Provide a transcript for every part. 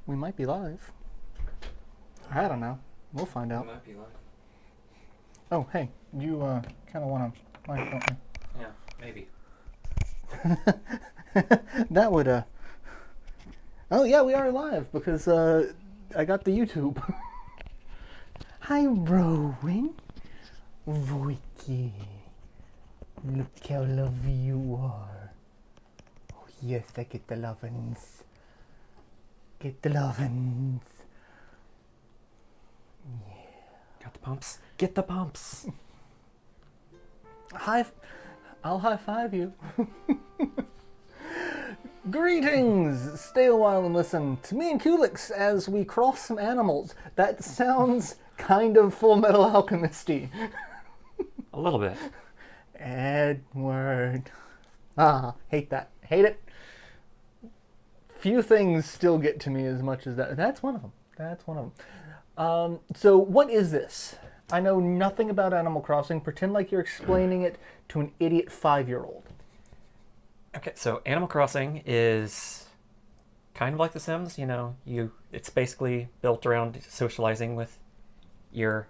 We might be live. I don't know. We'll find out. We might be live. Oh, hey, you kind of want to mic, don't you? Yeah, maybe. That would Oh yeah, we are live because I got the YouTube. Hi, Rowan. Vicky. Look how lovely you are. Oh yes, I get the lovin's. Get the lovin's. Got the pumps. Get the pumps. I'll high five you. Greetings! Stay a while and listen to me and Kulix as we cross some animals. That sounds kind of Full Metal Alchemist-y. A little bit. Edward. Hate that. Hate it. Few things still get to me as much as that. That's one of them. That's one of them. So what is this? I know nothing about Animal Crossing. Pretend like you're explaining it to an idiot 5-year-old. Okay, so Animal Crossing is kind of like The Sims. You know, it's basically built around socializing with your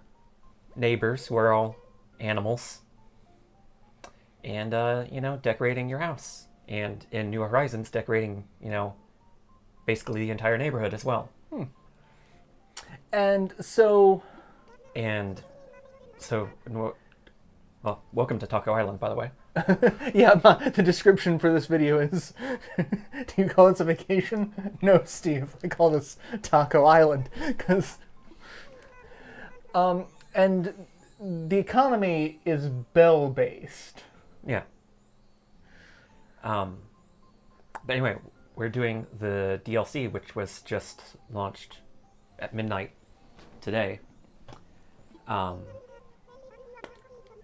neighbors who are all animals. And, decorating your house. And in New Horizons, decorating, basically the entire neighborhood as well. And so... Well, welcome to Taco Island, by the way. Yeah, the description for this video is... Do you call this a vacation? No, Steve. I call this Taco Island. Because... and the economy is bell-based. Yeah. But anyway, we're doing the DLC, which was just launched at midnight today.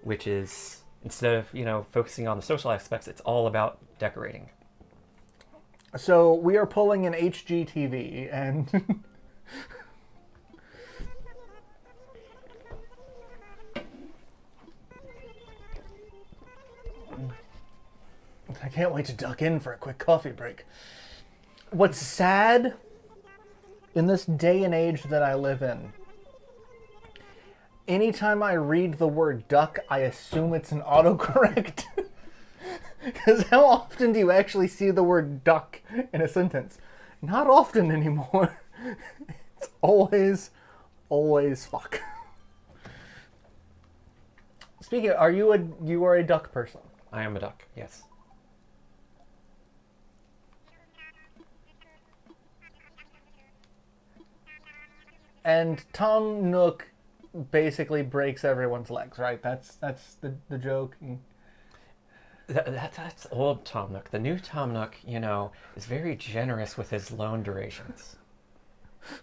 Which is, instead of, focusing on the social aspects, it's all about decorating. So we are pulling an HGTV and... I can't wait to duck in for a quick coffee break. What's sad in this day and age that I live in, anytime I read the word duck, I assume it's an autocorrect. Because how often do you actually see the word duck in a sentence? Not often anymore. It's always fuck. Speaking of, you are a duck person? I am a duck, yes. And Tom Nook basically breaks everyone's legs, right? That's the joke. That's old Tom Nook. The new Tom Nook, is very generous with his loan durations.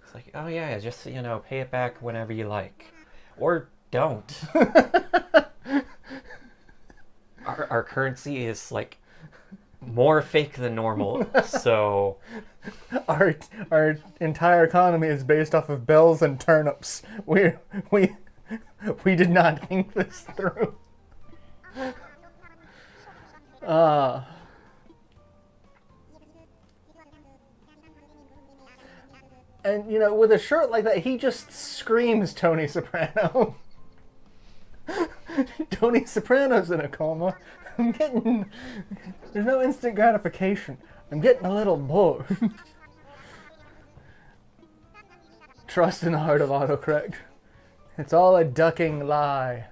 It's like, oh yeah, just, pay it back whenever you like. Or don't. Our currency is, like, more fake than normal, so... Our entire economy is based off of bells and turnips. We did not think this through. And with a shirt like that, he just screams Tony Soprano. Tony Soprano's in a coma. There's no instant gratification. I'm getting a little bored. Trust in the heart of autocorrect. It's all a ducking lie.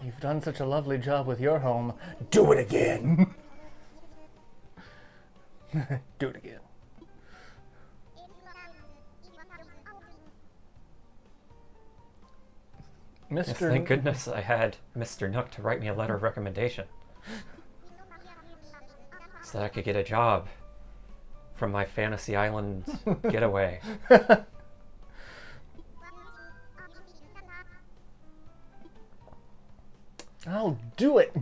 You've done such a lovely job with your home. Do it again. Do it again. Yes, thank goodness I had Mr. Nook to write me a letter of recommendation. So that I could get a job from my Fantasy Island getaway. I'll do it.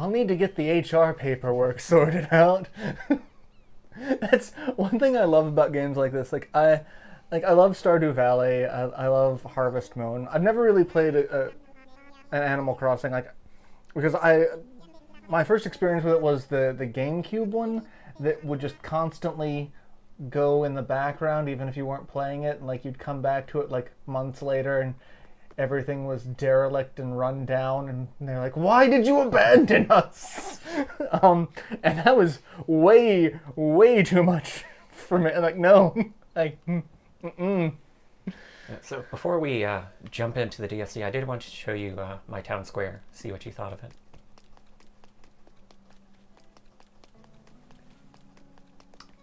I'll need to get the HR paperwork sorted out. That's one thing I love about games like this. I love Stardew Valley. I love Harvest Moon. I've never really played an Animal Crossing because my first experience with it was the GameCube one that would just constantly go in the background even if you weren't playing it, and like you'd come back to it like months later and everything was derelict and run down, and they're like, "Why did you abandon us?" And that was way too much for me. Like, no, like, So before we jump into the DSD, I did want to show you my town square, see what you thought of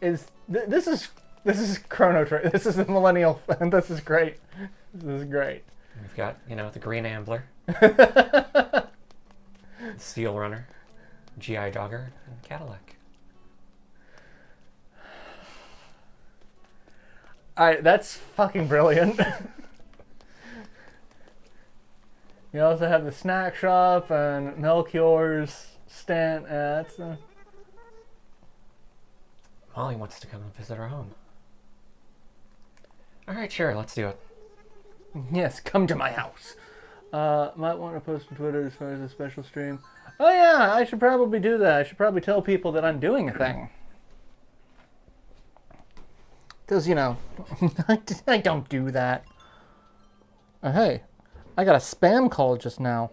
it. This is Chrono Trigger. This is the Millennial, and this is great. This is great. We've got, the Green Ambler, the Steel Runner, GI Dogger, and Cadillac. Alright, that's fucking brilliant. You also have the snack shop and Melchior's stand. That's Molly wants to come and visit our home. Alright, sure, let's do it. Yes, come to my house. Might want to post on Twitter as far as a special stream. Oh yeah, I should probably do that. I should probably tell people that I'm doing a thing. Because, I don't do that. Hey, I got a spam call just now.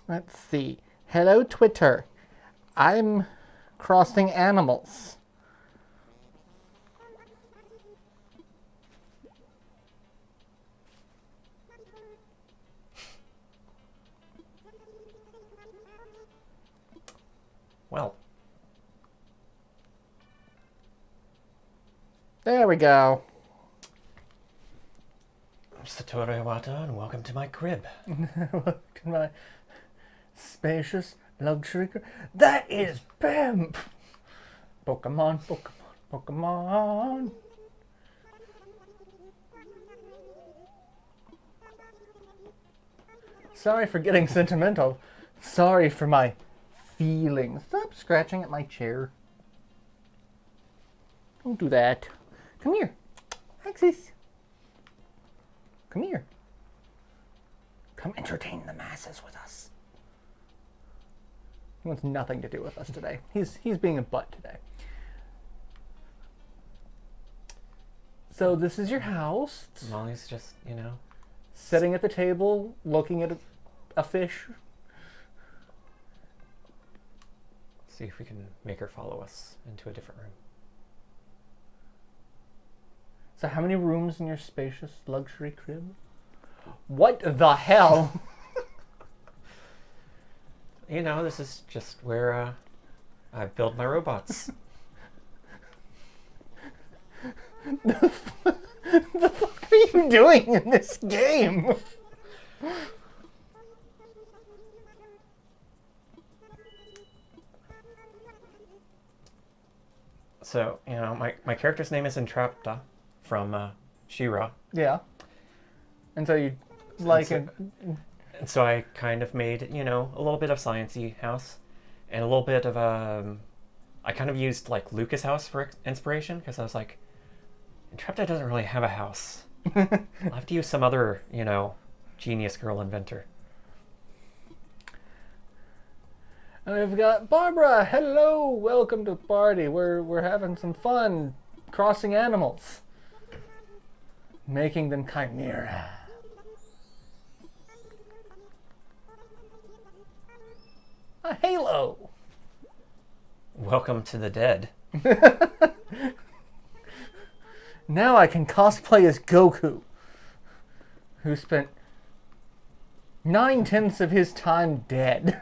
Let's see. Hello, Twitter. I'm crossing animals. Well. There we go. I'm Satoru Iwata, and welcome to my crib. Welcome to my spacious luxury. That is BAM! Pokemon, Pokemon, Pokemon. Sorry for getting sentimental. Sorry for my feelings. Stop scratching at my chair. Don't do that. Come here. Axis. Come here. Come entertain the masses with us. He wants nothing to do with us today. He's being a butt today. So this is your house. Molly's just, Sitting at the table, looking at a fish. see if we can make her follow us into a different room. So how many rooms in your spacious luxury crib? What the hell? This is just where I build my robots. The fuck are you doing in this game? So, my character's name is Entrapta from She-Ra. Yeah. And so you like it. And so I kind of made, a little bit of sciencey house and a little bit of I kind of used like Lucas House for inspiration because I was like, Entrapta doesn't really have a house. I'll have to use some other, genius girl inventor. And we've got Barbara. Hello, welcome to the party. We're having some fun crossing animals, making them chimera. A halo. Welcome to the dead. Now I can cosplay as Goku, who spent 9/10 of his time dead.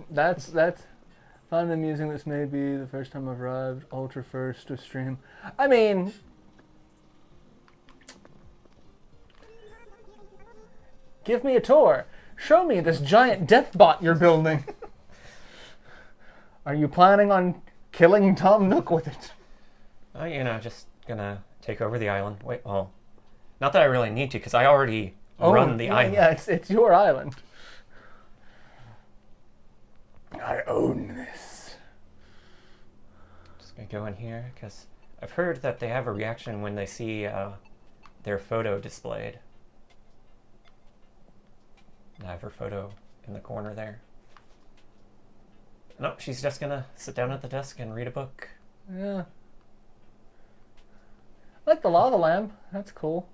That's fun and amusing. This may be the first time I've arrived ultra first to stream. I mean, Give me a tour. Show me this giant death bot you're building. Are you planning on killing Tom Nook with it? Just gonna take over the island. Wait, well, not that I really need to, because I already run the island. Yeah, it's your island. I own this. Just gonna go in here, because I've heard that they have a reaction when they see their photo displayed. And I have her photo in the corner there. Nope, she's just gonna sit down at the desk and read a book. Yeah. I like the lava lamp. That's cool.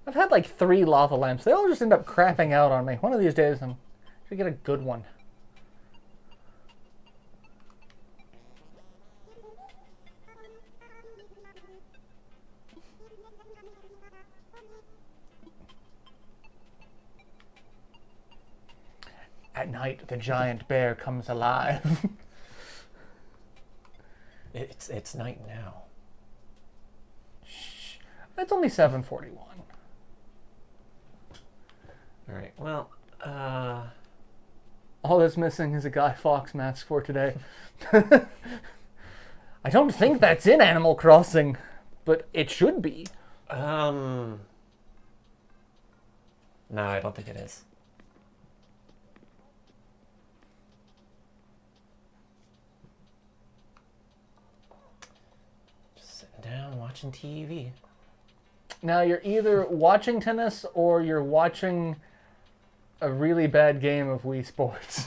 I've had like 3 lava lamps. They all just end up crapping out on me. One of these days I'm gonna get a good one. At night, the giant bear comes alive. It's night now. Shh. It's only 7:41. All right. Well, all that's missing is a Guy Fawkes mask for today. I don't think that's in Animal Crossing, but it should be. no, I don't think it is. Down watching TV. Now you're either watching tennis or you're watching a really bad game of Wii Sports.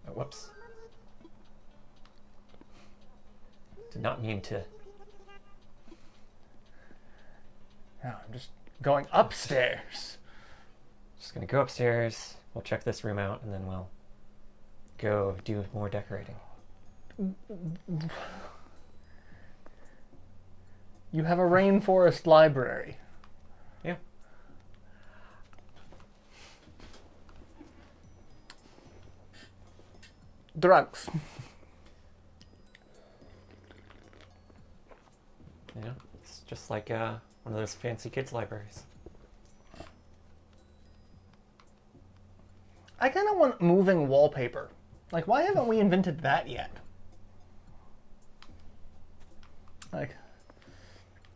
Oh, whoops. Did not mean to. Now I'm just going upstairs. Just gonna go upstairs. We'll check this room out and then we'll go do more decorating. You have a rainforest library. Yeah. Drugs. It's just like one of those fancy kids' libraries. I kind of want moving wallpaper. Like, why haven't we invented that yet? Like,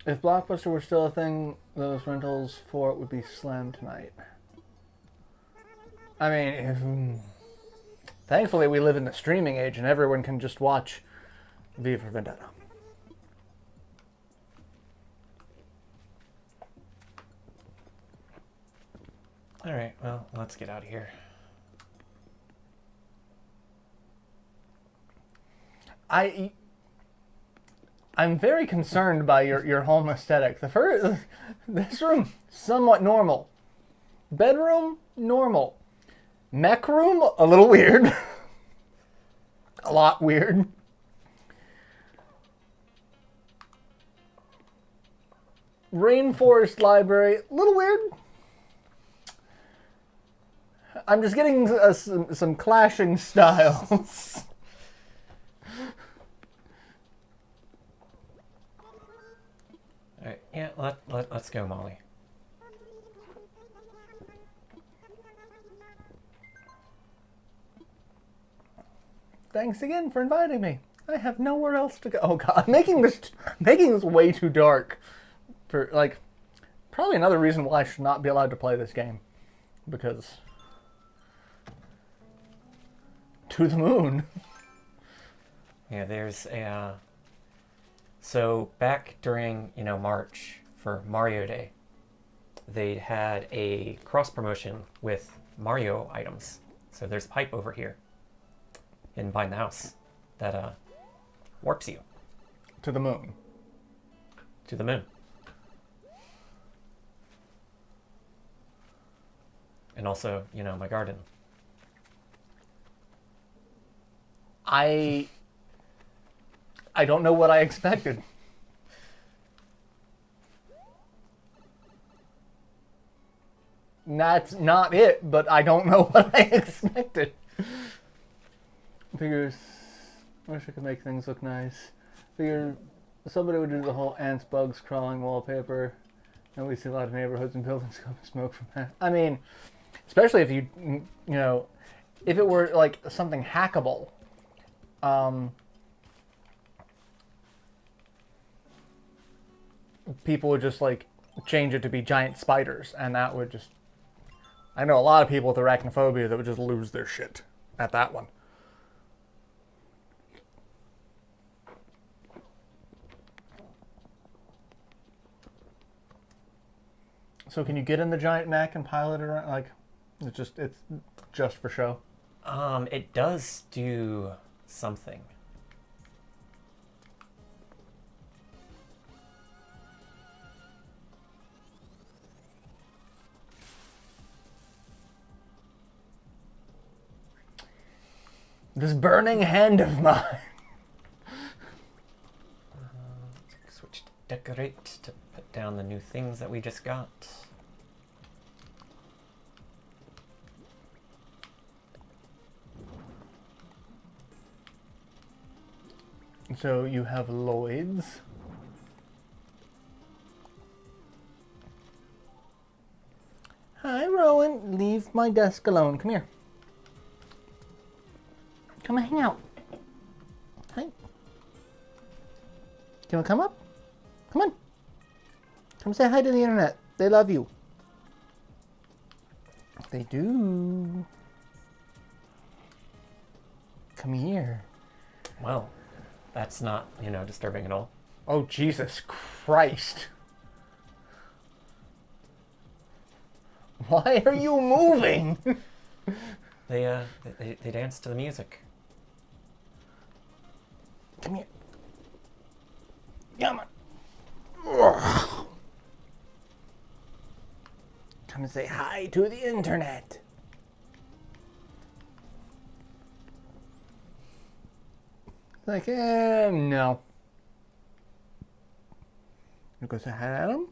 if Blockbuster were still a thing, those rentals for it would be slammed tonight. I mean, thankfully we live in the streaming age and everyone can just watch V for Vendetta. Alright, well, let's get out of here. I'm very concerned by your home aesthetic. This room, somewhat normal. Bedroom, normal. Mech room, a little weird. A lot weird. Rainforest library, a little weird. I'm just getting some clashing styles. Alright, yeah, let's go, Molly. Thanks again for inviting me. I have nowhere else to go. Oh god, making this way too dark. For like, probably another reason why I should not be allowed to play this game, because to the moon. Yeah, there's a. So back during March for Mario Day, they had a cross promotion with Mario items. So there's a pipe over here, hidden behind the house, that warps you To the moon. to the moon. And also, my garden. I don't know what I expected. That's not it, but I don't know what I expected. Figures. Wish I could make things look nice. Figure somebody would do the whole ants, bugs, crawling wallpaper, and we see a lot of neighborhoods and buildings coming smoke from that. I mean, especially if if it were like something hackable. People would just like change it to be giant spiders, and that would just. I know a lot of people with arachnophobia that would just lose their shit at that one. So can you get in the giant mech and pilot it around? Like, it's just for show. It does do something. This burning hand of mine. Switch to decorate to put down the new things that we just got. So you have Lloyd's. Hi, Rowan. Leave my desk alone. Come here. Come and hang out. Hi. Do you want to come up? Come on. Come say hi to the internet. They love you. They do. Come here. Well, that's not, disturbing at all. Oh, Jesus Christ. Why are you moving? They dance to the music. Come here. Come on. Come and say hi to the internet. Like, no. You go say hi to Adam?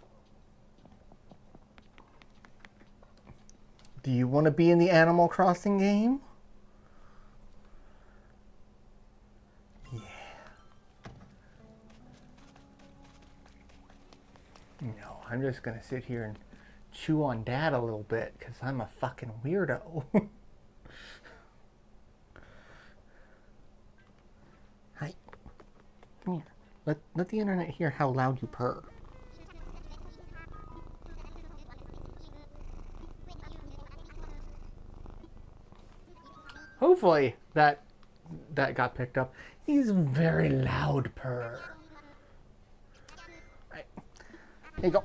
Do you want to be in the Animal Crossing game? Yeah. No, I'm just going to sit here and chew on Dad a little bit because I'm a fucking weirdo. Hi. Come here. Let the internet hear how loud you purr. Hopefully that got picked up. He's very loud purr. Right. Here you go.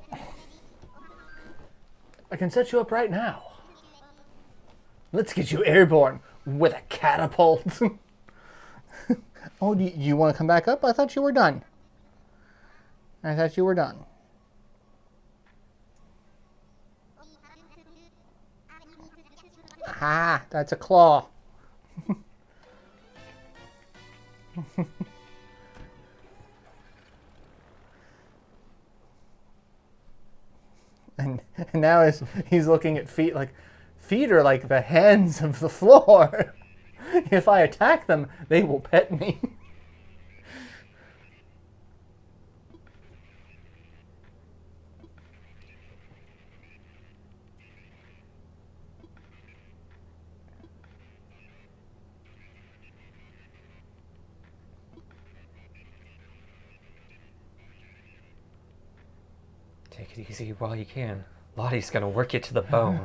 I can set you up right now. Let's get you airborne with a catapult. Oh, do you want to come back up? I thought you were done. I thought you were done. Ah, that's a claw. and now he's looking at feet like feet are like the hands of the floor. If I attack them, they will pet me. Take it easy while you can. Lottie's gonna work you to the bone.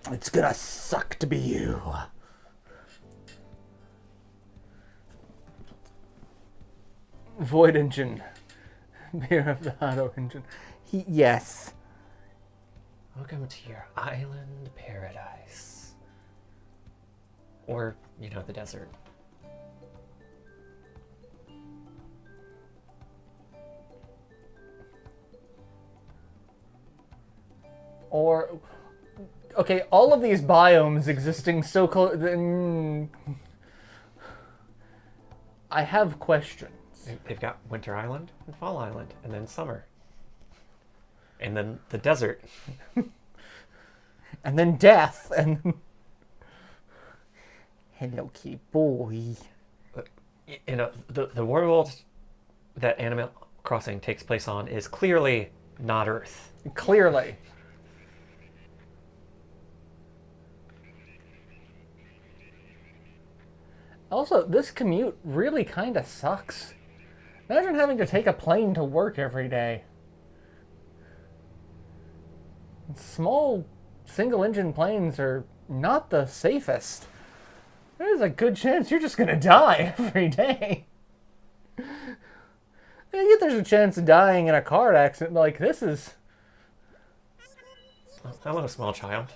It's gonna suck to be you. Void engine. Beer of the auto engine. Yes. Welcome to your island paradise. Or, the desert. Or, okay, all of these biomes existing so close. I have questions. They've got Winter Island and Fall Island, and then Summer. And then the desert. And then death, and... Hello, kitty boy. the world that Animal Crossing takes place on is clearly not Earth. Clearly. Also, this commute really kind of sucks. Imagine having to take a plane to work every day. Small single-engine planes are not the safest. There's a good chance you're just going to die every day. Yet there's a chance of dying in a car accident like this is... Oh, hello, small child.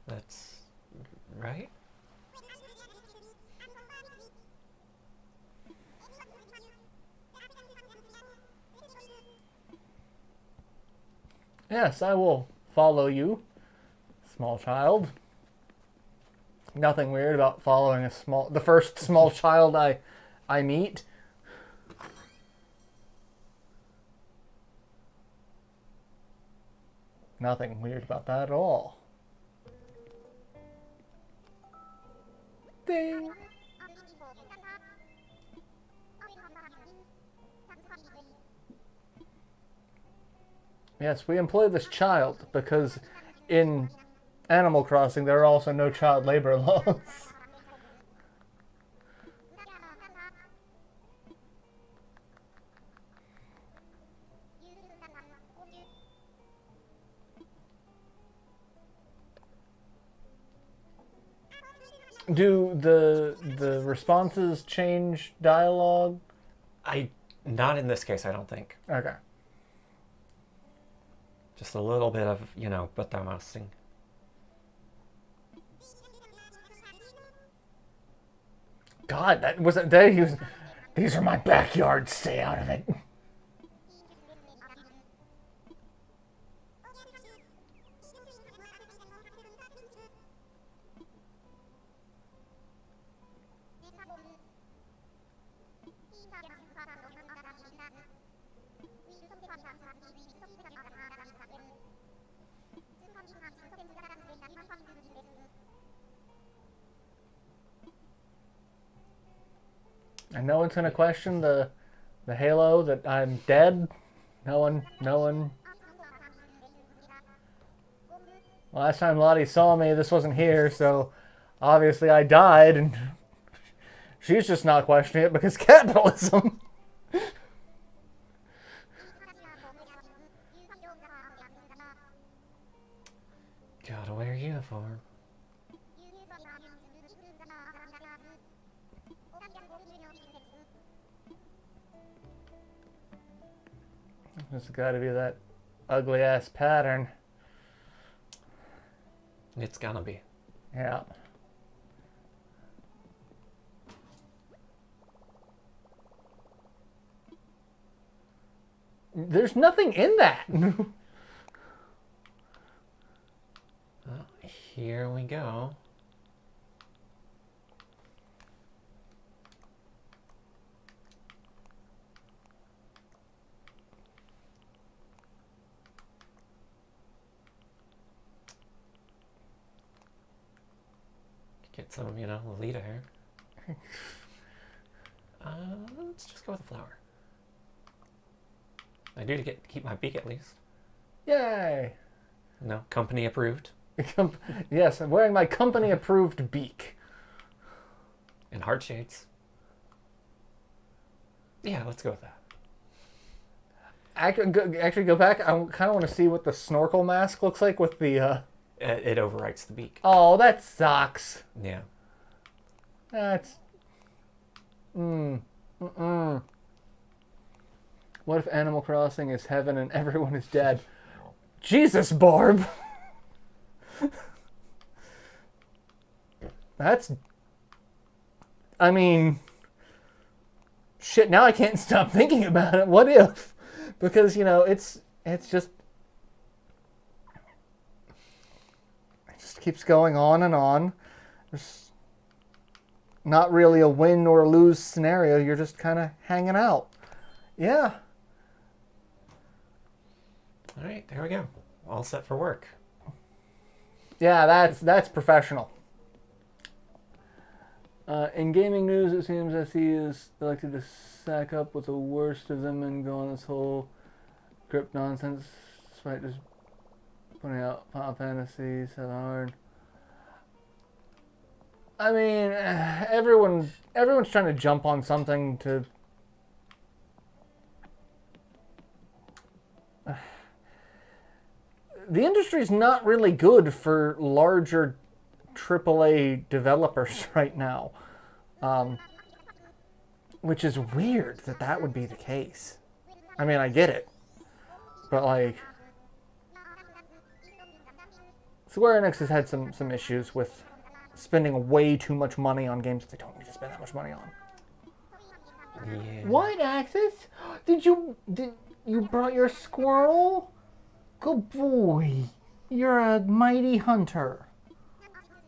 That's right. Yes, I will follow you, small child. Nothing weird about following the first small child I meet. Nothing weird about that at all. Ding. Yes, we employ this child because in Animal Crossing there are also no child labor laws. Do the responses change dialogue? Not in this case, I don't think. Okay. Just a little bit of, batamasing. God, that wasn't there. He was. These are my backyard. Stay out of it. And no one's gonna question the Halo that I'm dead. No one. Last time Lottie saw me, this wasn't here, so obviously I died, and she's just not questioning it because capitalism. Gotta wear a uniform. There's got to be that ugly ass pattern. It's gonna be. Yeah. There's nothing in that. Well, here we go. Get some, Lolita here. Let's just go with a flower. I do to keep my beak at least. Yay! No, company approved. Yes, I'm wearing my company approved beak. And heart shades. Yeah, let's go with that. Actually, go back. I kind of want to see what the snorkel mask looks like with the. It overwrites the beak. Oh, that sucks. Yeah. That's. What if Animal Crossing is heaven and everyone is dead? Jesus, Barb. That's. I mean. Shit, now I can't stop thinking about it. What if? Because, it's just. It just keeps going on and on. There's not really a win or lose scenario. You're just kind of hanging out. Yeah. All right, there we go. All set for work. Yeah, that's professional. In gaming news, it seems SE is elected to sack up with the worst of them and go on this whole grip nonsense, despite just putting out Final Fantasy 7 hard. I mean, everyone's trying to jump on something to. The industry's not really good for larger AAA developers right now, which is weird that would be the case. I mean, I get it, but like, Square Enix has had some issues with spending way too much money on games that they don't need to spend that much money on. Yeah. What, Axis? Did you brought your squirrel? Good boy. You're a mighty hunter.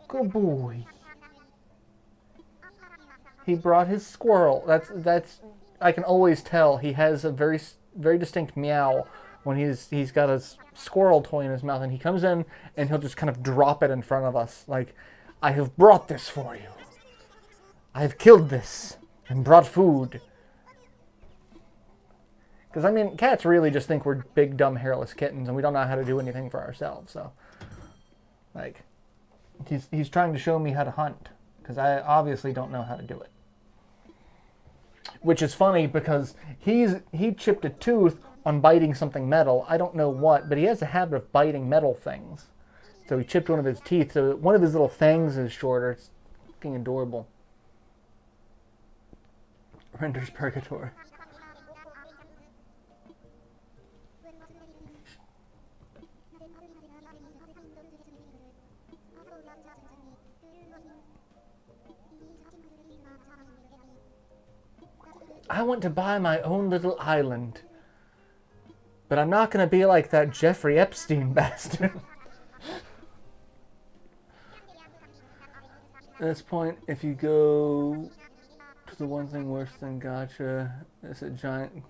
Good boy. He brought his squirrel. That's I can always tell he has a very distinct meow when he's got a squirrel toy in his mouth, and he comes in and he'll just kind of drop it in front of us like, I have brought this for you. I have killed this and brought food. Because, I mean, cats really just think we're big, dumb, hairless kittens, and we don't know how to do anything for ourselves. So, like, he's trying to show me how to hunt, because I obviously don't know how to do it. Which is funny, because he chipped a tooth on biting something metal. I don't know what, but he has a habit of biting metal things. So he chipped one of his teeth, so one of his little fangs is shorter. It's fucking adorable. Render's Purgatory. I want to buy my own little island. But I'm not going to be like that Jeffrey Epstein bastard. At this point, if you go to the one thing worse than gacha, it's a giant...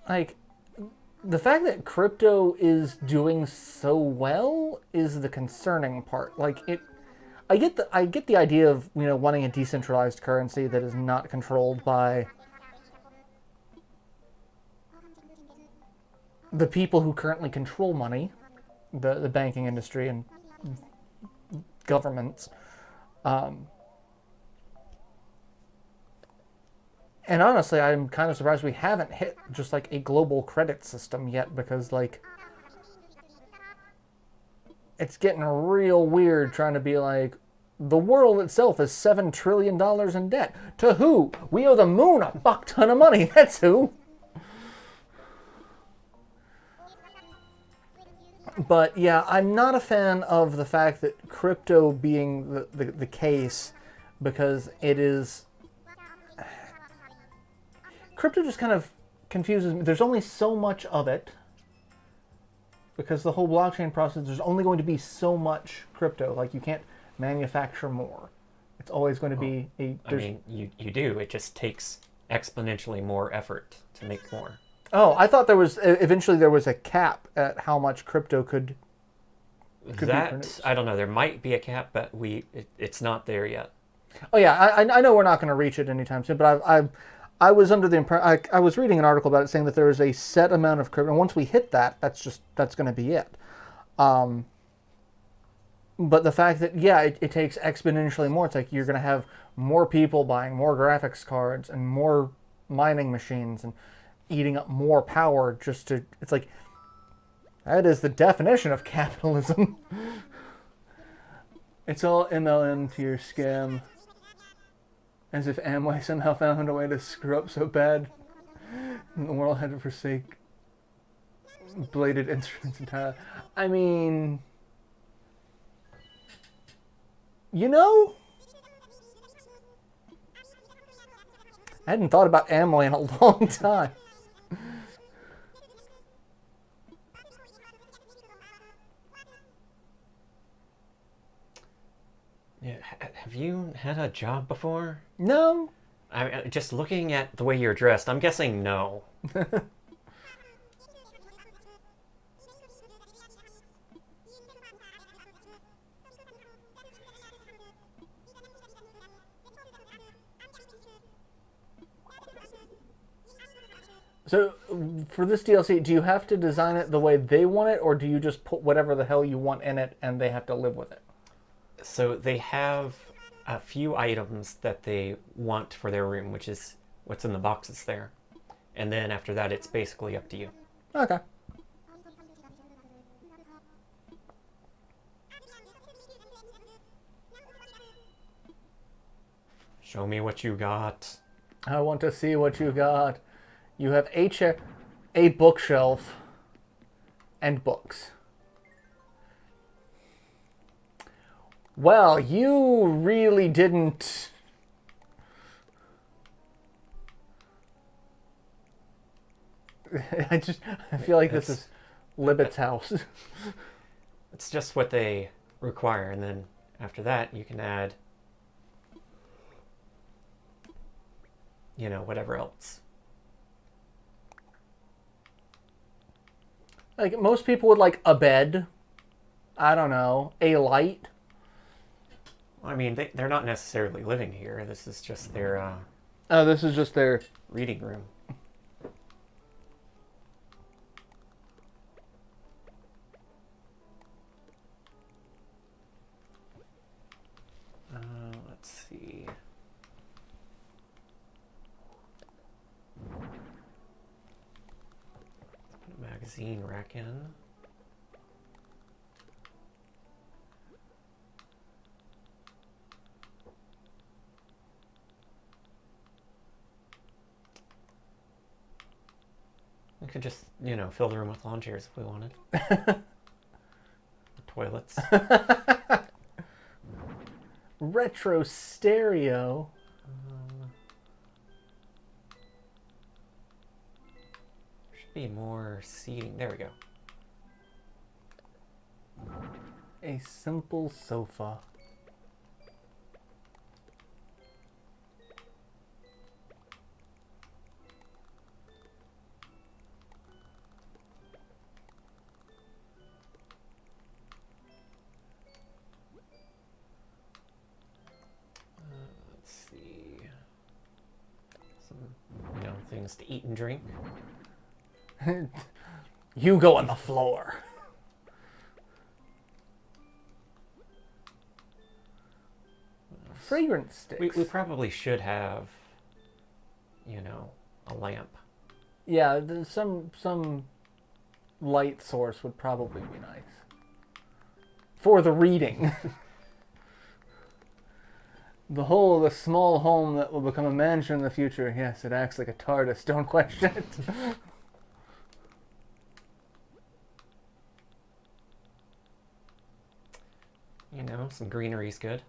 Like, the fact that crypto is doing so well is the concerning part. Like, I get the idea of, you know, wanting a decentralized currency that is not controlled by the people who currently control money, the banking industry and governments. And honestly, I'm kind of surprised we haven't hit just like a global credit system yet, because like it's getting real weird trying to be like, the world itself is $7 trillion in debt. To who? We owe the moon a fuck ton of money. That's who. But yeah, I'm not a fan of the fact that crypto being the case, because it is... Crypto just kind of confuses me. There's only so much of it, because the whole blockchain process, there's only going to be so much crypto. Like, you can't manufacture more. It's always going to be a... I mean, you do. It just takes exponentially more effort to make more. Oh, I thought eventually there was a cap at how much crypto could be produced. I don't know. There might be a cap, but it's not there yet. Oh yeah, I know we're not going to reach it anytime soon, but I was under the impression, I was reading an article about it saying that there is a set amount of crypto, and once we hit that, that's going to be it. But the fact that, yeah, it takes exponentially more. It's like you're going to have more people buying more graphics cards and more mining machines and eating up more power just to... It's like, that is the definition of capitalism. It's all MLM tier scam. As if Amway somehow found a way to screw up so bad and the world had to forsake bladed instruments entirely. I mean... You know? I hadn't thought about Amway in a long time. Yeah, have you had a job before? No. Just looking at the way you're dressed, I'm guessing no. So, for this DLC, do you have to design it the way they want it, or do you just put whatever the hell you want in it and they have to live with it? So they have a few items that they want for their room, which is what's in the boxes there. And then after that, it's basically up to you. Okay. Show me what you got. I want to see what you got. You have a chair, a bookshelf, and books. Well, you really didn't... I feel like this is Libet's house. It's just what they require, and then after that, you can add, you know, whatever else. Like, most people would like a bed. I don't know. A light. I mean, they're not necessarily living here. This is just their Oh, this is just their... reading room. Let's see. Put a magazine rack in. We could just, you know, fill the room with lawn chairs if we wanted. Toilets. Retro stereo. Should be more seating. There we go. A simple sofa. Let's see. Some, you know, things to eat and drink. You go on the floor. Fragrance sticks. We probably should have, you know, a lamp. Yeah, some light source would probably be nice. For the reading. The small home that will become a mansion in the future. Yes, it acts like a TARDIS. Don't question it. You know, some greenery's good.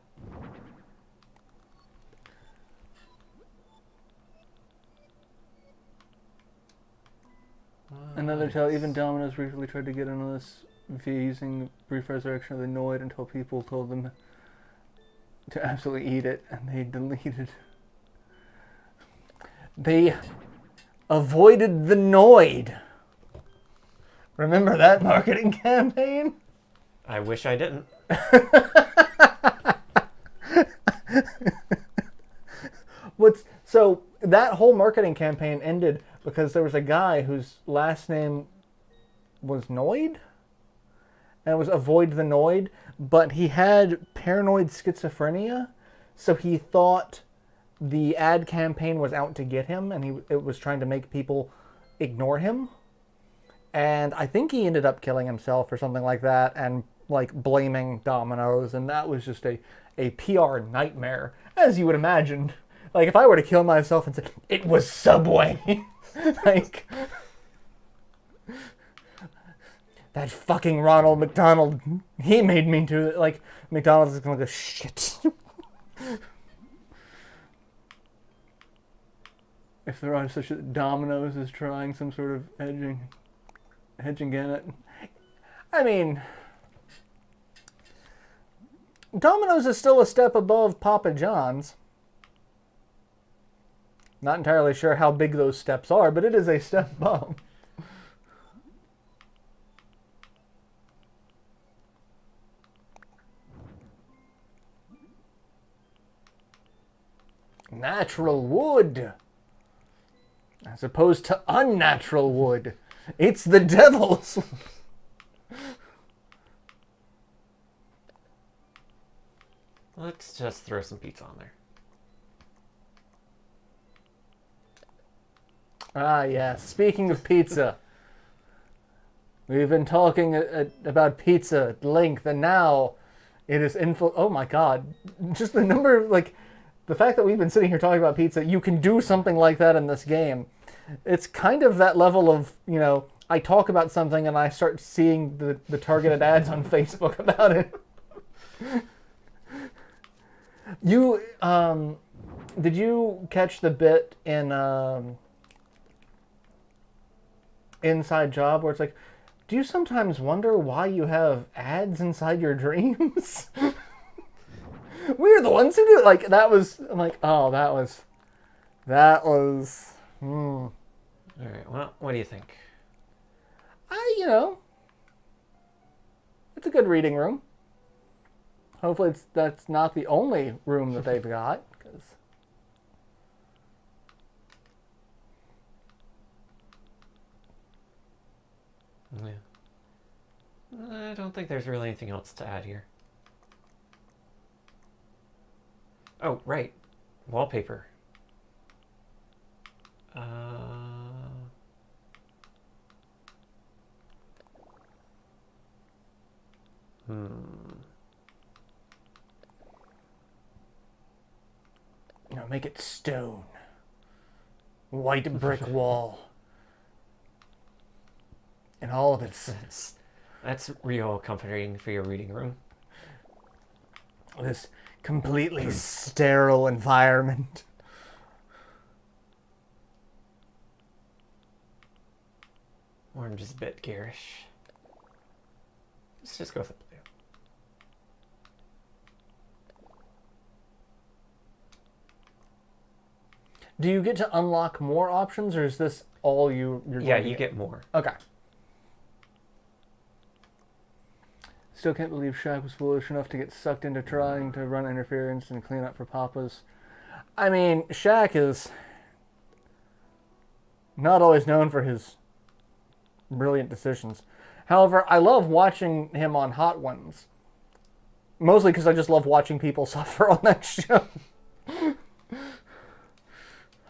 Another tale, even Domino's briefly tried to get into this via using the brief resurrection of the Noid until people told them to absolutely eat it, and they deleted. They avoided the Noid. Remember that marketing campaign? I wish I didn't. So that whole marketing campaign ended because there was a guy whose last name was Noid, and it was Avoid the Noid, but he had paranoid schizophrenia, so he thought the ad campaign was out to get him, and it was trying to make people ignore him. And I think he ended up killing himself or something like that, and like blaming Domino's, and that was just a PR nightmare, as you would imagine. Like, if I were to kill myself and say, it was Subway, like, that fucking Ronald McDonald, he made me do it. Like, McDonald's is gonna go, shit. If there are such a, Domino's is trying some sort of hedging in it. I mean, Domino's is still a step above Papa John's. Not entirely sure how big those steps are, but it is a step bump. Natural wood. As opposed to unnatural wood. It's the devil's. Let's just throw some pizza on there. Ah, yes. Speaking of pizza, we've been talking about pizza at length, and now it is oh my god. Just the number of, like, the fact that we've been sitting here talking about pizza, you can do something like that in this game. It's kind of that level of, you know, I talk about something and I start seeing the targeted ads on Facebook about it. You, did you catch the bit in, Inside Job where it's like, do you sometimes wonder why you have ads inside your dreams? We're the ones who do it. Like, that was, I'm like, oh, that was, All right, well, what do you think? you know, it's a good reading room. Hopefully that's not the only room that they've got, because Yeah. I don't think there's really anything else to add here. Oh, right. Wallpaper. you know, make it stone, white brick wall, and all of its That's real comforting for your reading room. this completely sterile environment. Orange is a bit garish. Let's just go with the blue. Do you get to unlock more options, or is this all you're Yeah, going to you get more. Okay. Still can't believe Shaq was foolish enough to get sucked into trying to run interference and clean up for Papa's. I mean, Shaq is not always known for his brilliant decisions. However, I love watching him on Hot Ones. Mostly because I just love watching people suffer on that show.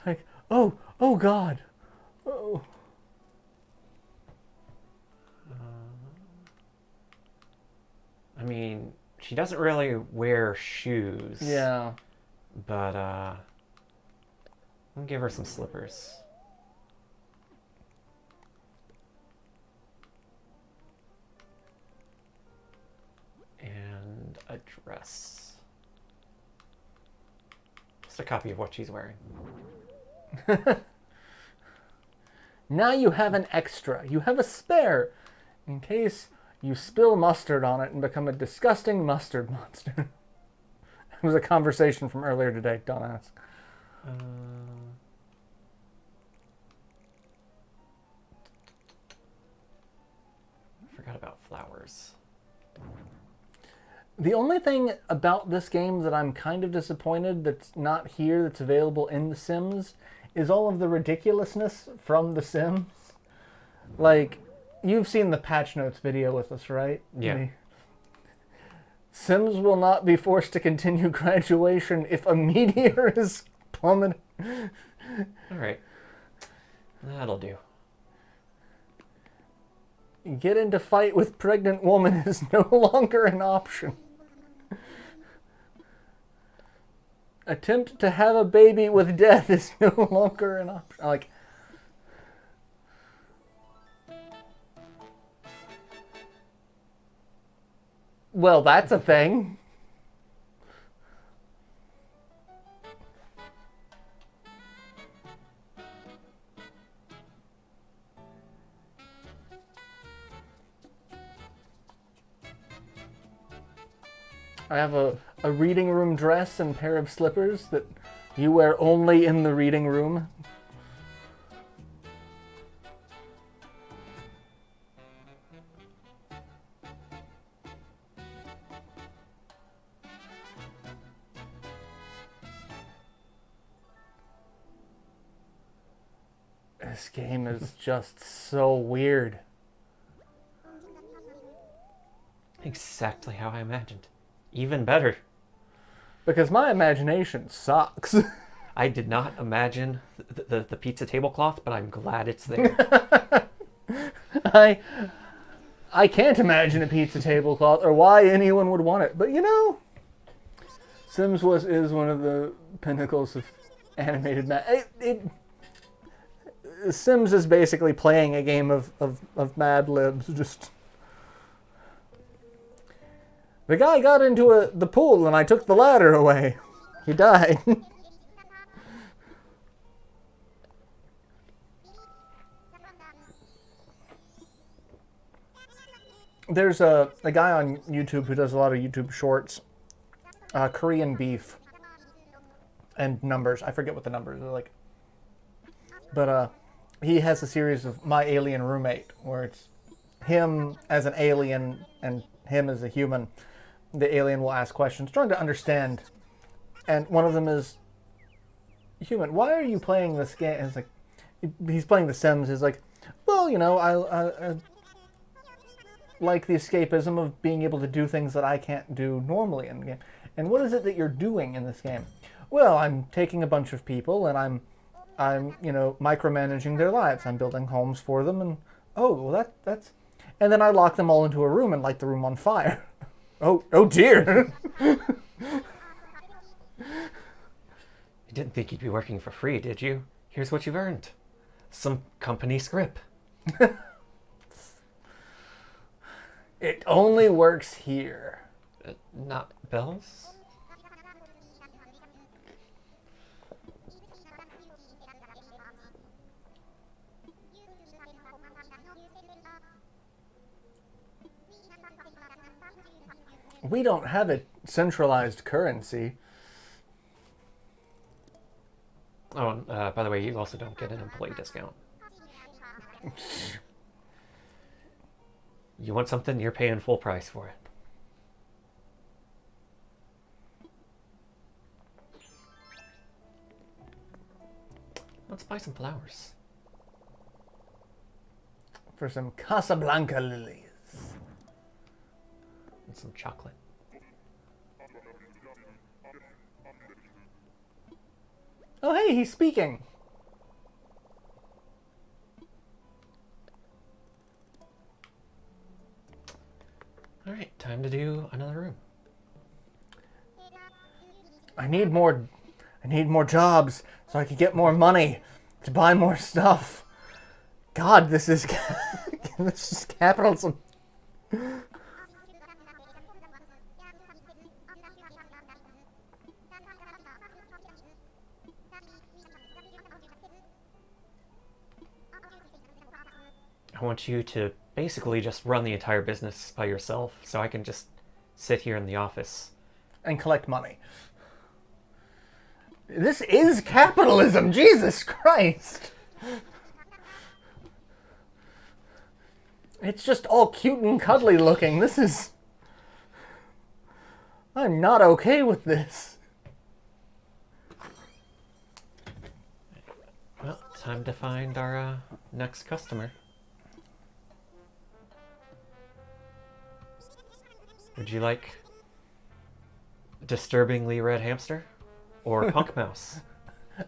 Like, oh God. Oh. I mean, she doesn't really wear shoes. Yeah. But, I'll give her some slippers. And a dress. Just a copy of what she's wearing. Now you have an extra. You have a spare in case you spill mustard on it and become a disgusting mustard monster. It was a conversation from earlier today, don't ask. I forgot about flowers. The only thing about this game that I'm kind of disappointed that's not here, that's available in The Sims, is all of the ridiculousness from The Sims. Like, you've seen the patch notes video with us, right? Yeah. Sims will not be forced to continue graduation if a meteor is plummeting. All right. That'll do. Get into fight with pregnant woman is no longer an option. Attempt to have a baby with death is no longer an option. Like, well, that's a thing. I have a reading room dress and pair of slippers that You were only in the reading room? This game is just so weird. Exactly how I imagined. Even better. Because my imagination sucks. I did not imagine the pizza tablecloth, but I'm glad it's there. I can't imagine a pizza tablecloth or why anyone would want it. But you know, Sims is one of the pinnacles of animated Sims is basically playing a game of Mad Libs. Just the guy got into the pool and I took the ladder away. He died. There's a guy on YouTube who does a lot of YouTube shorts. Korean beef and numbers. I forget what the numbers are like. But he has a series of My Alien Roommate, where it's him as an alien and him as a human. The alien will ask questions, trying to understand. And one of them is, human, why are you playing this game? It's like, he's playing The Sims. He's like, well, you know, I like the escapism of being able to do things that I can't do normally in the game. And what is it that you're doing in this game? Well, I'm taking a bunch of people and I'm you know, micromanaging their lives. I'm building homes for them, and oh, well that's, and then I lock them all into a room and light the room on fire. Oh dear. You didn't think you'd be working for free, did you? Here's what you've earned. Some company script. It only works here. Not bells? We don't have a centralized currency. Oh, and, by the way, you also don't get an employee discount. You want something, you're paying full price for it. Let's buy some flowers. For some Casablanca lilies. And some chocolate. Oh hey, he's speaking. Alright, time to do another room. I need more jobs so I can get more money to buy more stuff. God, this is this is capitalism. I want you to basically just run the entire business by yourself, so I can just sit here in the office. And collect money. This is capitalism, Jesus Christ! It's just all cute and cuddly looking. This is... I'm not okay with this. Well, time to find our next customer. Would you like disturbingly red hamster or punk mouse?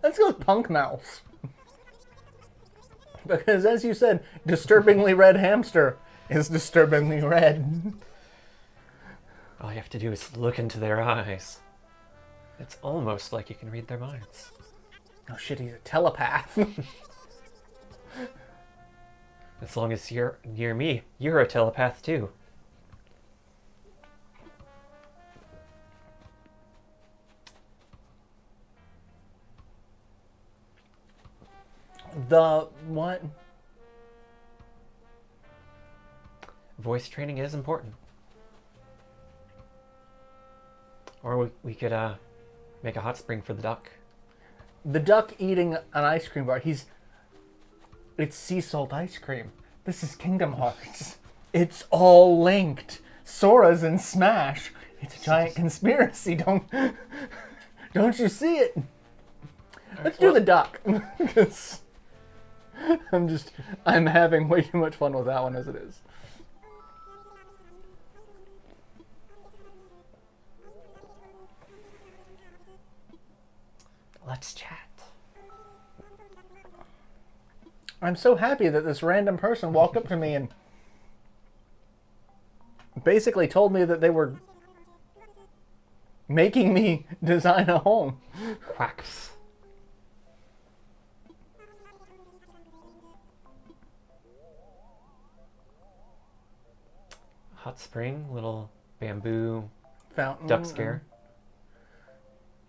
Let's go with Punk Mouse. Because as you said, disturbingly red hamster is disturbingly red. All you have to do is look into their eyes. It's almost like you can read their minds. Oh shit, he's a telepath. As long as you're near me, you're a telepath too. The what? Voice training is important. Or we could make a hot spring for the duck. The duck eating an ice cream bar. It's sea salt ice cream. This is Kingdom Hearts. It's all linked. Sora's in Smash. It's a giant conspiracy. Don't you see it? Let's do the duck. Because I'm having way too much fun with that one as it is. Let's chat. I'm so happy that this random person walked up to me and basically told me that they were making me design a home. Quacks. Hot spring, little bamboo Fountain. duck scare,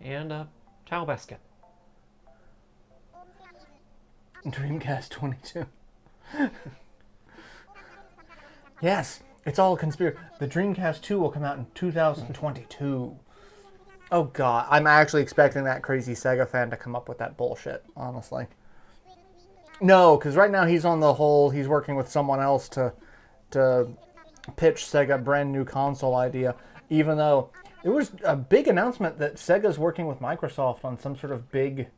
and a towel basket. Dreamcast 22. Yes, it's all a conspiracy. The Dreamcast 2 will come out in 2022. Oh god, I'm actually expecting that crazy Sega fan to come up with that bullshit, honestly. No, because right now he's working with someone else to pitch Sega a brand new console idea, even though it was a big announcement that Sega's working with Microsoft on some sort of big,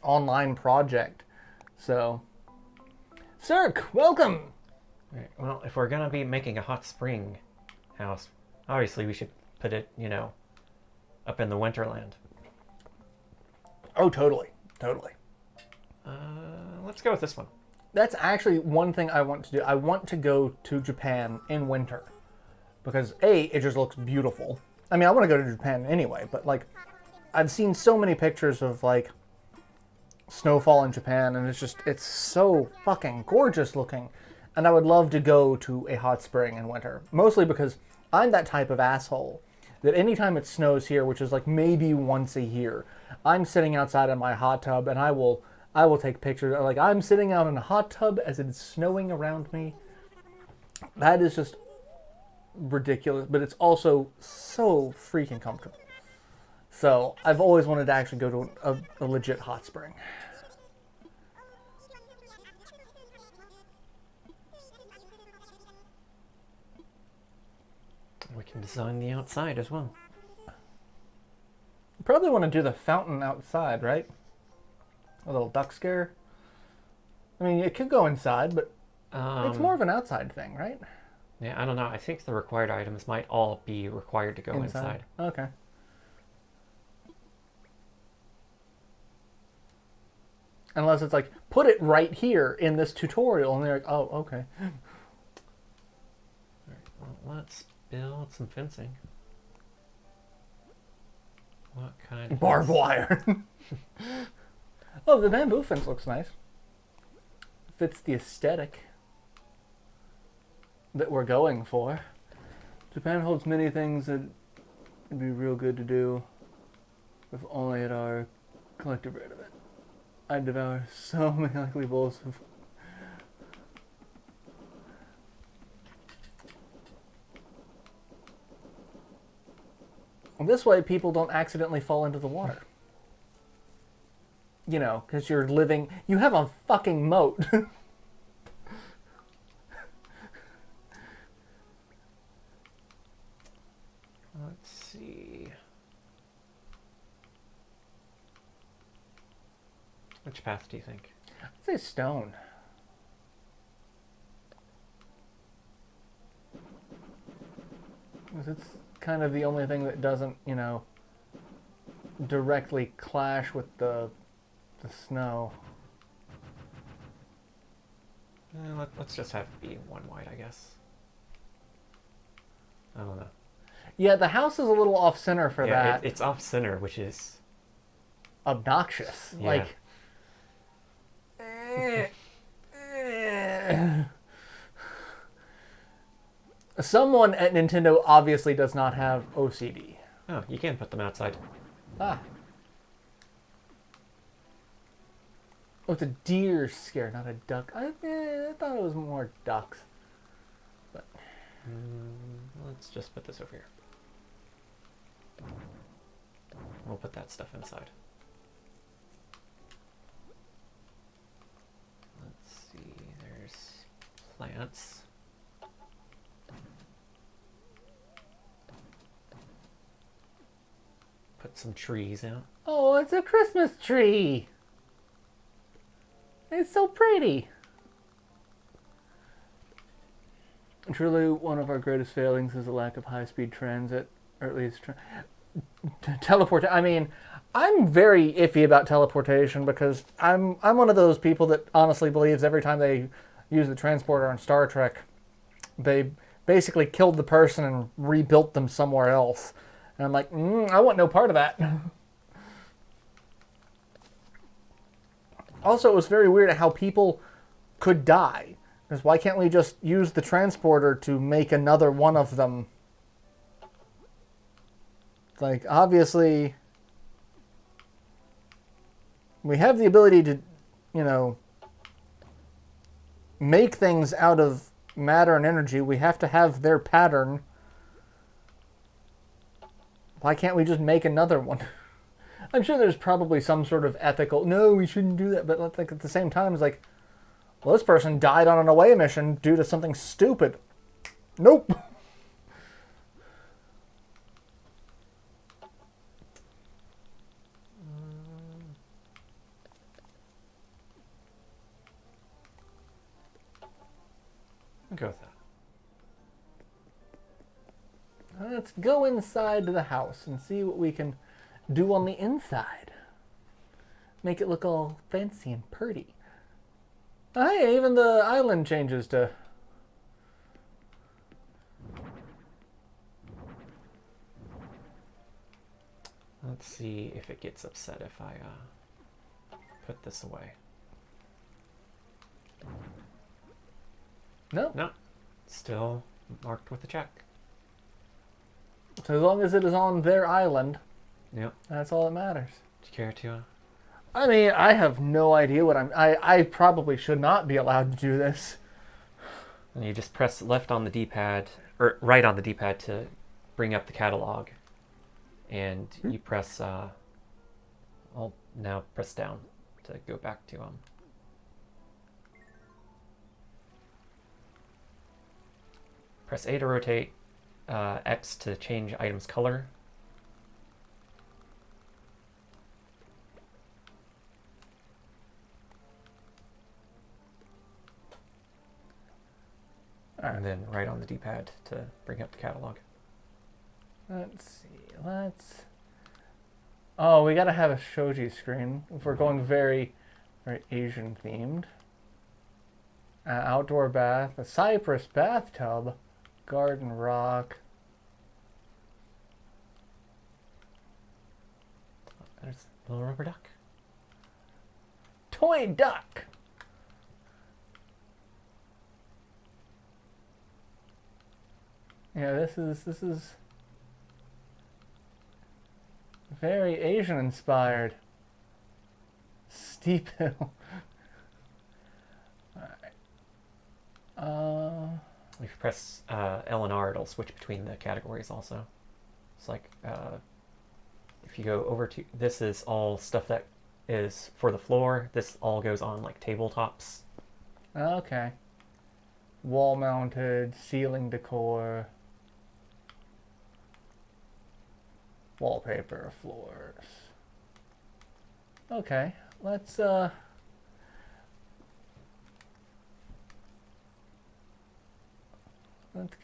online project. So, Cirque, welcome! Right. Well, if we're gonna be making a hot spring house, obviously we should put it, up in the Winterland. Oh, totally. Let's go with this one. That's actually one thing I want to do. I want to go to Japan in winter. Because, A, it just looks beautiful. I mean, I want to go to Japan anyway, but, I've seen so many pictures of, snowfall in Japan, and it's so fucking gorgeous looking. And I would love to go to a hot spring in winter. Mostly because I'm that type of asshole that anytime it snows here, which is maybe once a year, I'm sitting outside in my hot tub and I will take pictures. I'm sitting out in a hot tub as it's snowing around me. That is just ridiculous, but it's also so freaking comfortable. So I've always wanted to actually go to a legit hot spring. We can design the outside as well. You probably want to do the fountain outside, right? A little duck scare. I mean, it could go inside, but it's more of an outside thing, right? Yeah, I don't know. I think the required items might all be required to go inside. Okay. Unless it's put it right here in this tutorial, and they're like, oh, okay. All right, well, let's build some fencing. What kind of Barbed wire. Oh, the bamboo fence looks nice. Fits the aesthetic that we're going for. Japan holds many things that would be real good to do if only at our collective rate of it. I'd devour so many likely bowls of... This way people don't accidentally fall into the water. Because you're living... You have a fucking moat. Let's see. Which path do you think? I'd say stone. Because it's kind of the only thing that doesn't, directly clash with the snow. Let's just have it be one white, I guess. I don't know. Yeah, the house is a little off-center for that. It's off-center, which is... obnoxious. Yeah. Someone at Nintendo obviously does not have OCD. Oh, you can put them outside. Ah. Oh, it's a deer scare, not a duck. I thought it was more ducks. But Let's just put this over here. We'll put that stuff inside. plants. Put some trees out. Oh, it's a Christmas tree. It's so pretty. Truly, one of our greatest failings is the lack of high-speed transit, or at least teleport. I mean, I'm very iffy about teleportation because I'm one of those people that honestly believes every time they use the transporter on Star Trek, they basically killed the person and rebuilt them somewhere else. And I'm like, I want no part of that. Also, it was very weird how people could die. Because why can't we just use the transporter to make another one of them? Like, obviously, we have the ability to, you know, make things out of matter and energy. We have to have their pattern. Why can't we just make another one? I'm sure there's probably some sort of ethical, no, we shouldn't do that. But like at the same time, it's like, well, this person died on an away mission due to something stupid. Nope. I'll go with that. Let's go inside the house and see what we can do on the inside. Make it look all fancy and pretty. Hey, even the island changes to... Let's see if it gets upset if I put this away. No. No, still marked with a check. So as long as it is on their island, Yep. that's all that matters. Do you care to? I mean, I have no idea what I probably should not be allowed to do this. And you just press left on the D-pad, or right on the D-pad to bring up the catalog. And you press, I'll now press down to go back to Press A to rotate, X to change item's color. And then right on the D-pad to bring up the catalog. Let's see, Oh, we gotta have a shoji screen if we're going very, very Asian themed. Outdoor bath, a cypress bathtub, garden rock. There's a little rubber duck. Toy duck. Yeah, this is very Asian inspired. Steep hill. Alright. If you press L and R, it'll switch between the categories also. It's like, if you go over to, this is all stuff that is for the floor. This all goes on like tabletops. Okay. Wall mounted, ceiling decor, wallpaper, floors. Okay, let's get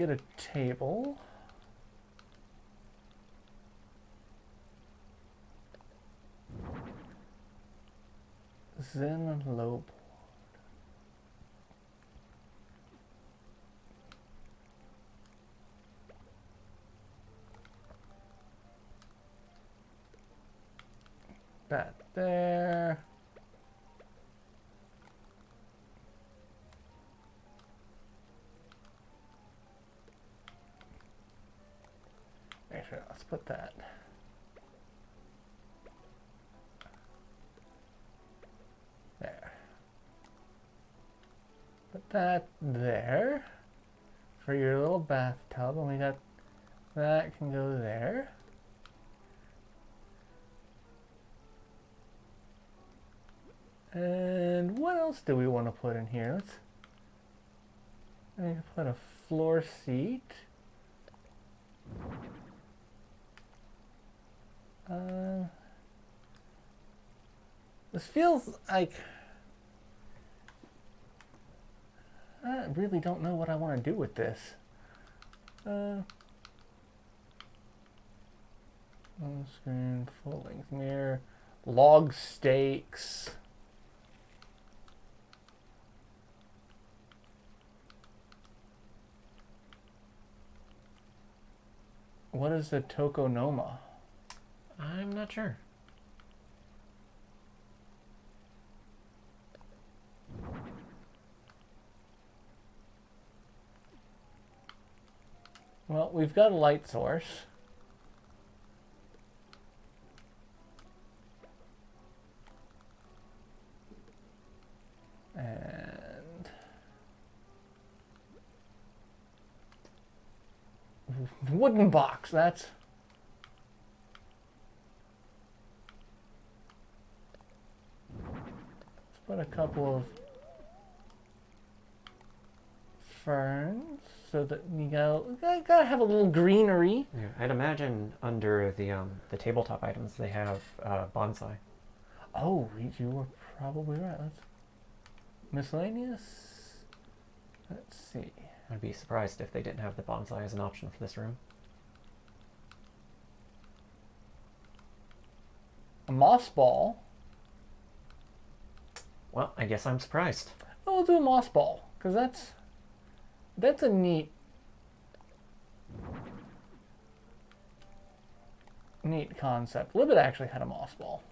a table. Zen and low board. That there. Actually, let's put that. There. Put that there for your little bathtub, and we got that can go there. And what else do we want to put in here? I need to put a floor seat. This feels like I really don't know what I want to do with this. On-screen full-length mirror, log stakes. What is a tokonoma? I'm not sure. Well, we've got a light source. And wooden box, that's let's put a couple of ferns so that you gotta have a little greenery. Yeah, I'd imagine under the tabletop items they have bonsai. Oh, you were probably right. Let's miscellaneous. Let's see. I'd be surprised if they didn't have the bonsai as an option for this room. A moss ball. Well, I guess I'm surprised. Oh, we'll do a moss ball because that's a neat concept. Libet actually had a moss ball.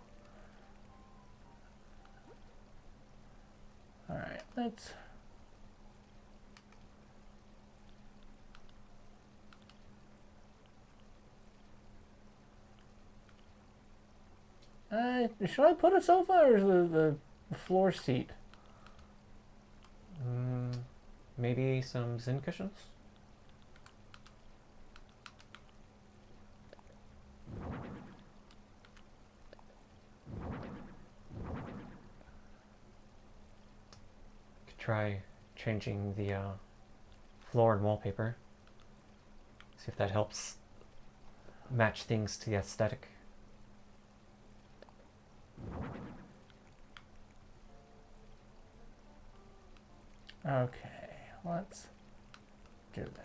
All right, let's. Should I put a sofa or is the floor seat? Maybe some Zen cushions? Could try changing the floor and wallpaper. See if that helps match things to the aesthetic. Okay, let's do this.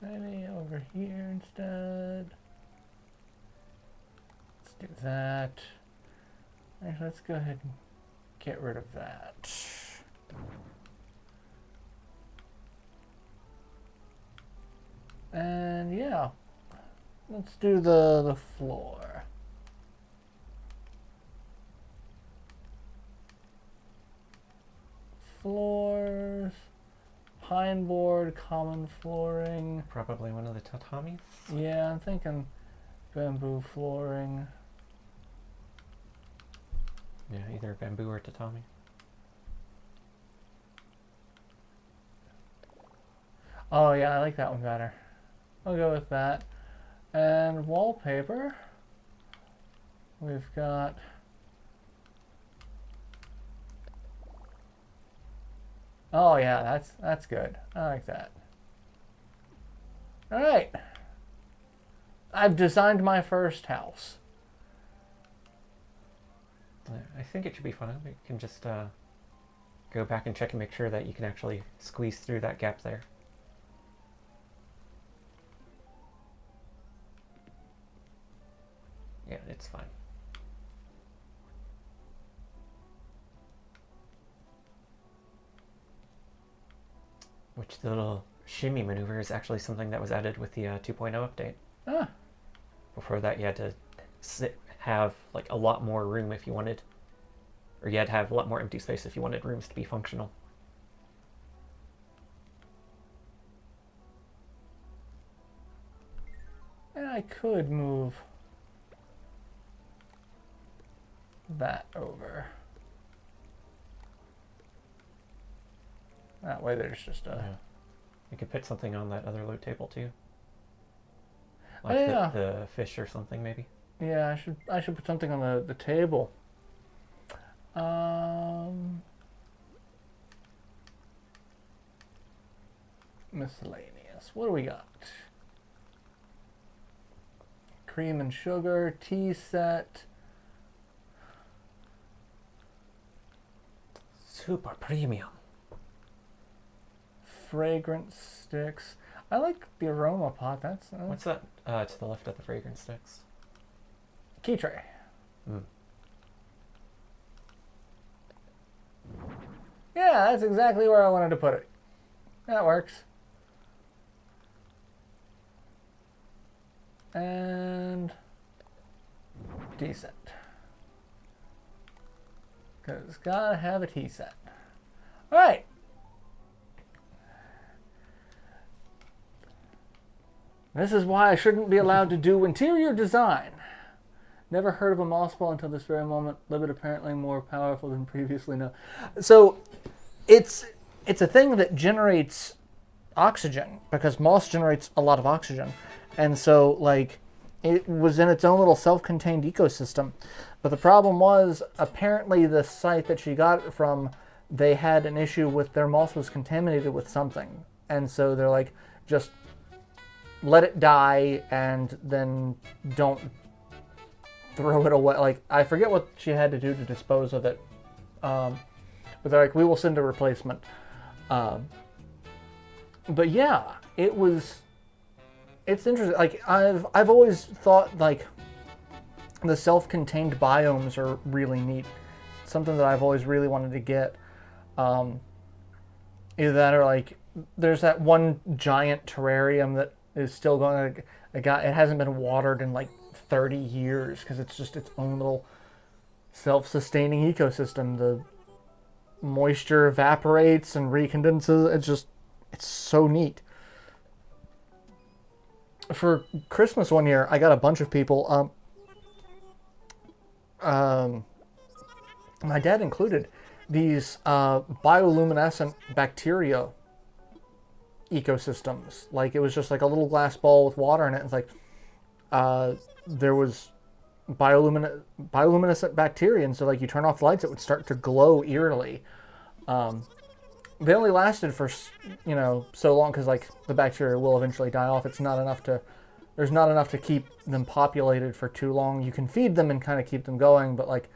Maybe over here instead. Let's do that. Actually, let's go ahead and get rid of that. And yeah, let's do the floor. Floors. Pine board, common flooring. Probably one of the tatamis? Yeah, I'm thinking bamboo flooring. Yeah, either bamboo or tatami. Oh yeah, I like that one better. I'll go with that. And wallpaper. We've got oh yeah, that's good. I like that. All right. I've designed my first house. I think it should be fine. We can just go back and check and make sure that you can actually squeeze through that gap there. Yeah, it's fine. Which the little shimmy maneuver is actually something that was added with the 2.0 update. Ah. Before that, you had to have like a lot more room if you wanted, or you had to have a lot more empty space if you wanted rooms to be functional. I could move that over. That way there's just a... Yeah. You could put something on that other load table too. Oh, Like yeah. the fish or something maybe. Yeah, I should put something on the table. Miscellaneous. What do we got? Cream and sugar, tea set. Super premium. Fragrance sticks. I like the aroma pot. That's What's that to the left of the fragrance sticks? key tray. Mm. Yeah, that's exactly where I wanted to put it. That works. And decent. Because it's got to have a tea set. All right. This is why I shouldn't be allowed to do interior design. Never heard of a moss ball until this very moment. Libet apparently more powerful than previously known. So it's a thing that generates oxygen because moss generates a lot of oxygen. And so like it was in its own little self-contained ecosystem. But the problem was apparently the site that she got it from, they had an issue with their moss was contaminated with something. And so they're like, just let it die and then don't throw it away. Like, I forget what she had to do to dispose of it. But they're like, we will send a replacement. But yeah, it's interesting. Like, I've always thought, like, the self-contained biomes are really neat. Something that I've always really wanted to get. Either that or, like, there's that one giant terrarium that is still going to... It hasn't been watered in, like, 30 years because it's just its own little self-sustaining ecosystem. The moisture evaporates and recondenses. It's so neat. For Christmas one year, I got a bunch of people, my dad included, these bioluminescent bacteria ecosystems. Like, it was just like a little glass ball with water in it. It's like there was bioluminescent bacteria, and so like you turn off the lights, it would start to glow eerily. They only lasted for so long because like the bacteria will eventually die off. There's not enough to keep them populated for too long. You can feed them and kind of keep them going, but like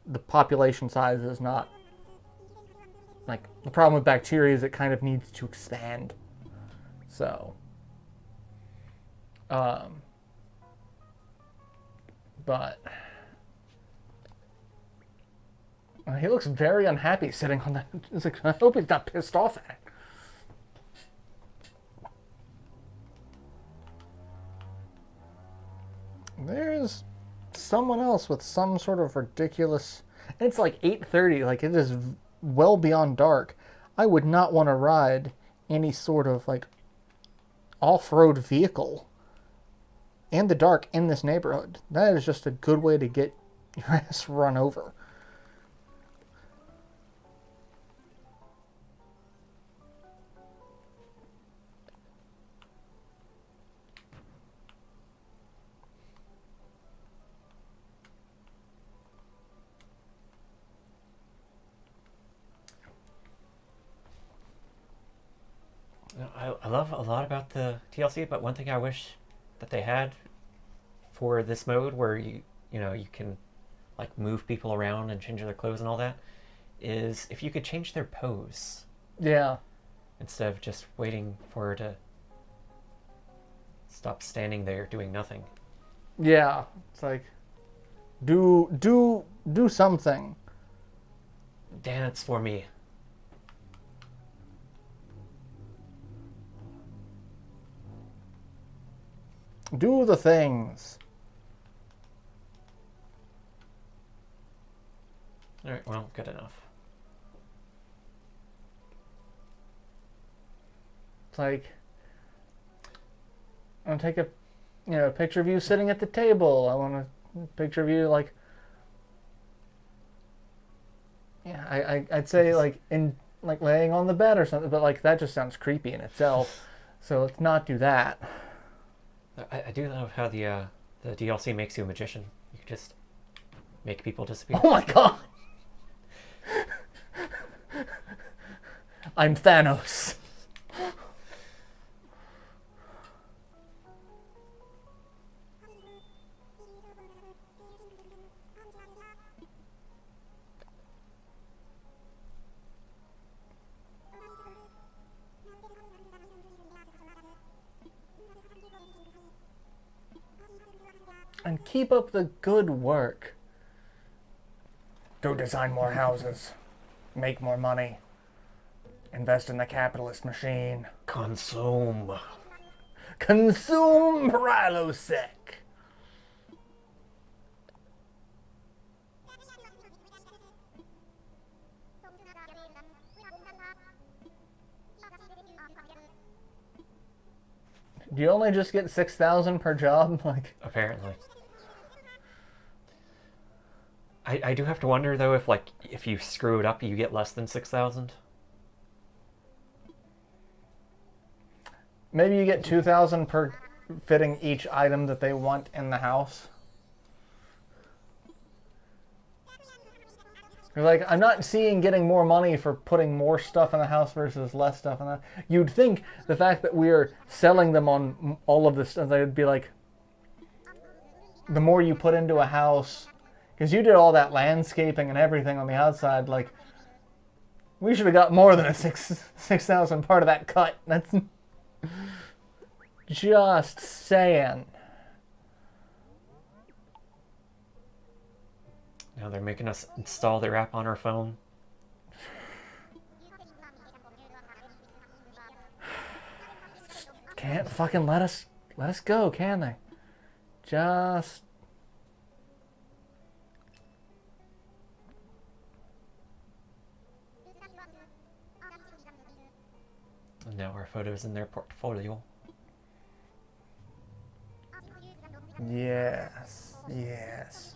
the population size is not like the problem with bacteria is it kind of needs to expand. So, but he looks very unhappy sitting on that. It's like, I hope he's not pissed off at it. There's someone else with some sort of ridiculous... And it's like 8:30, like it is well beyond dark. I would not want to ride any sort of like off-road vehicle in the dark in this neighborhood. That is just a good way to get your ass run over. I love a lot about the TLC, but one thing I wish that they had for this mode where you can like move people around and change their clothes and all that is if you could change their pose. Yeah. Instead of just waiting for her to stop standing there doing nothing. Yeah. It's like do something. Dance for me. Do the things. Alright, well, good enough. It's like, I'm gonna take a you know, a picture of you sitting at the table. I want a picture of you like, yeah, I'd say like in like laying on the bed or something, but like that just sounds creepy in itself. So let's not do that. I do love how the DLC makes you a magician. You can just make people disappear. Oh my god! I'm Thanos. And keep up the good work. Go design more houses. Make more money. Invest in the capitalist machine. Consume. Consume Prilosec. Do you only just get 6,000 per job? Like, apparently. I do have to wonder though if you screw it up you get less than 6,000. maybe you get 2,000 per fitting each item that they want in the house. Like, I'm not seeing getting more money for putting more stuff in the house versus less stuff in the... You'd think the fact that we're selling them on all of this stuff, they'd be like, the more you put into a house, because you did all that landscaping and everything on the outside, like, we should have got more than a 6,000 part of that cut. That's just saying. Now they're making us install their app on our phone. Can't fucking let us go, can they? Just... And now our photos in their portfolio. Yes, yes.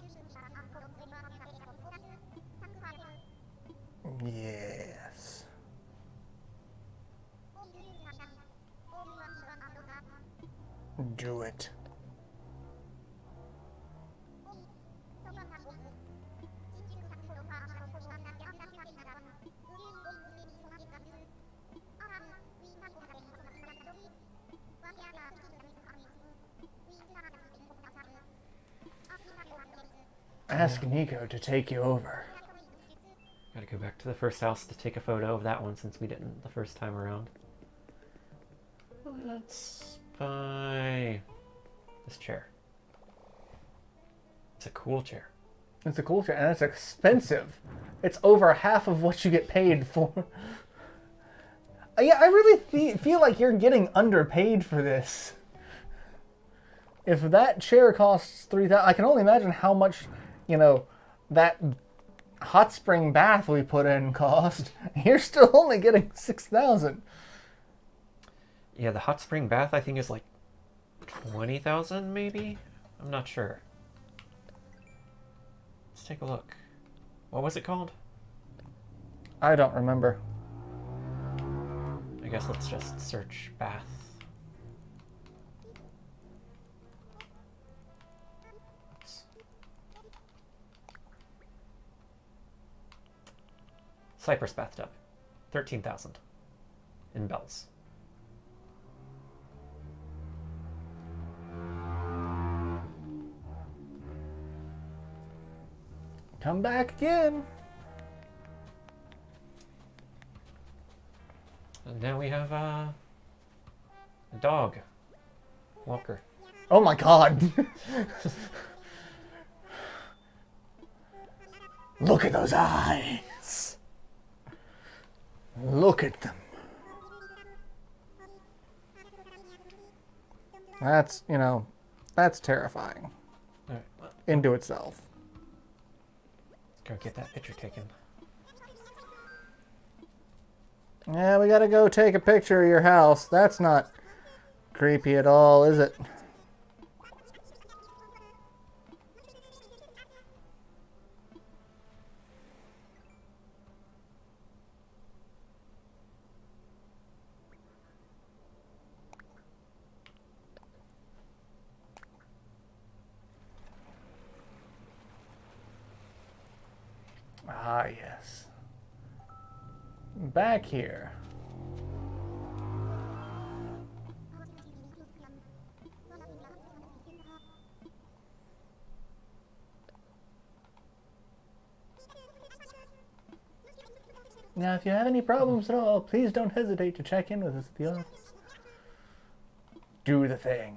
Yes. Do it. Ask Nico to take you over. Gotta go back to the first house to take a photo of that one since we didn't the first time around. Let's buy this chair. It's a cool chair. It's a cool chair, and it's expensive. It's over half of what you get paid for. Yeah, I really feel like you're getting underpaid for this. If that chair costs $3,000, I can only imagine how much, you know, that hot spring bath we put in cost. You're still only getting 6,000. Yeah, the hot spring bath I think is like 20,000 maybe? I'm not sure. Let's take a look. What was it called? I don't remember. I guess let's just search bath. Cypress bathtub, 13,000 in bells. Come back again. And now we have a dog, Walker. Oh my god. Look at those eyes. Look at them. That's, you know, that's terrifying. All right, well, Into itself. let's go get that picture taken. Yeah, we gotta go take a picture of your house. That's not creepy at all, is it? Ah, yes. Back here. Now, if you have any problems at all, please don't hesitate to check in with us at the office. Do the thing.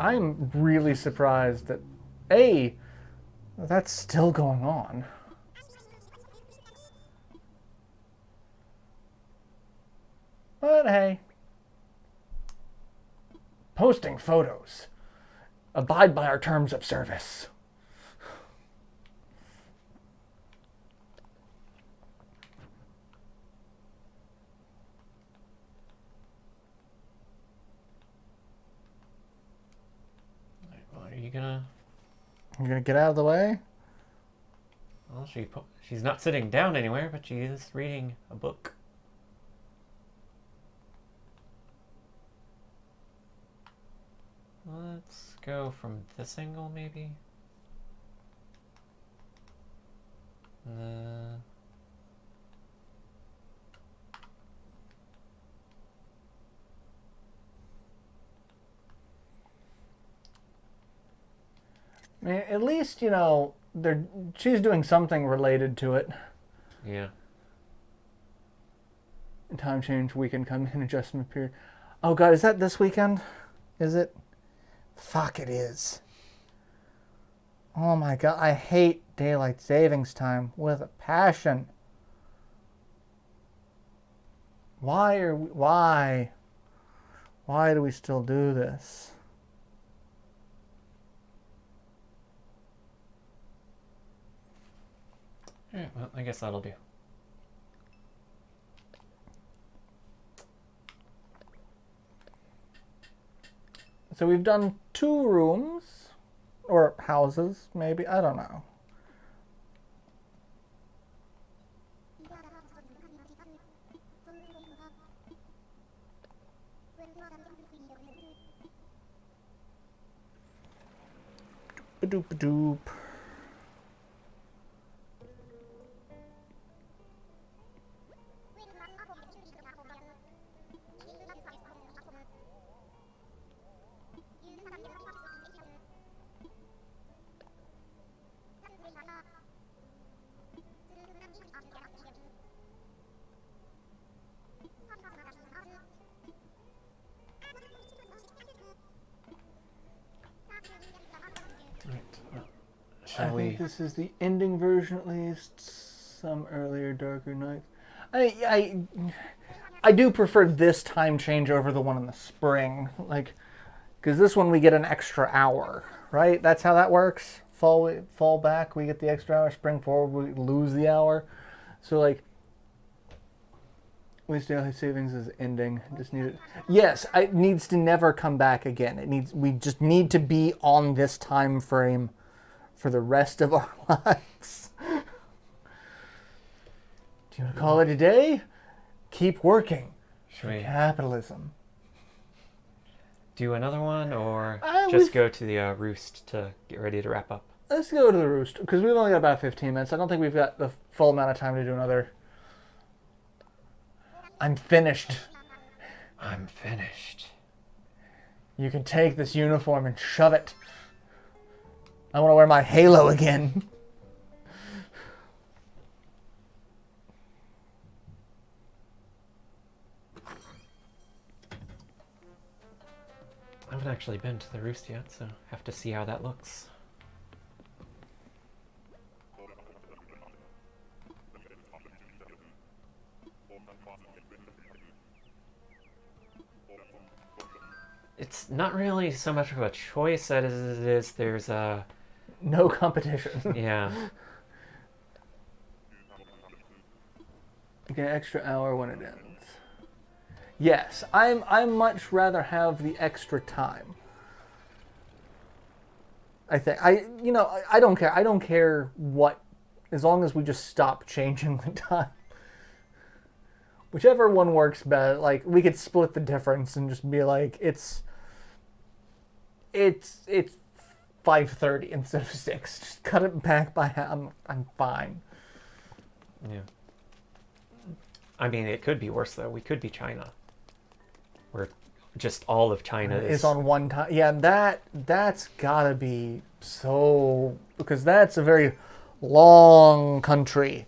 I'm really surprised that, A, that's still going on. But hey. Posting photos. Abide by our terms of service. Are you gonna... You gonna get out of the way? Well, she's not sitting down anywhere, but she is reading a book. Let's go from this angle, maybe. I mean, at least, you know, she's doing something related to it. Yeah. Time change weekend coming in adjustment period. Oh god, is that this weekend? Is it? Fuck, it is. Oh my god, I hate daylight savings time with a passion. Why do we still do this? Alright, well, I guess that'll do. So we've done 2 rooms, or houses, maybe, I don't know. Doop-a-doop. I think this is the ending version, at least. Some earlier, darker nights. I do prefer this time change over the one in the spring, like, because this one we get an extra hour, right? That's how that works. Fall back, we get the extra hour. Spring forward, we lose the hour. So like, at least daylight savings is ending. Just need it. Yes, it needs to never come back again. We just need to be on this time frame for the rest of our lives. Do you want to call it a day? Keep working for capitalism. Do another one, or just go to the roost to get ready to wrap up? Let's go to the roost, because we've only got about 15 minutes. I don't think we've got the full amount of time to do another. I'm finished. I'm finished. You can take this uniform and shove it. I want to wear my halo again. I haven't actually been to the roost yet, so have to see how that looks. It's not really so much of a choice as it is there's No competition. Yeah. You get an extra hour when it ends. Yes, I much rather have the extra time. I think I don't care. I don't care what, as long as we just stop changing the time. Whichever one works best. Like we could split the difference and just be like it's 5:30 instead of 6. Just cut it back by half. I'm fine. Yeah. I mean, it could be worse though. We could be China, where just all of China Is on one time. Yeah, that's gotta be so, because that's a very long country.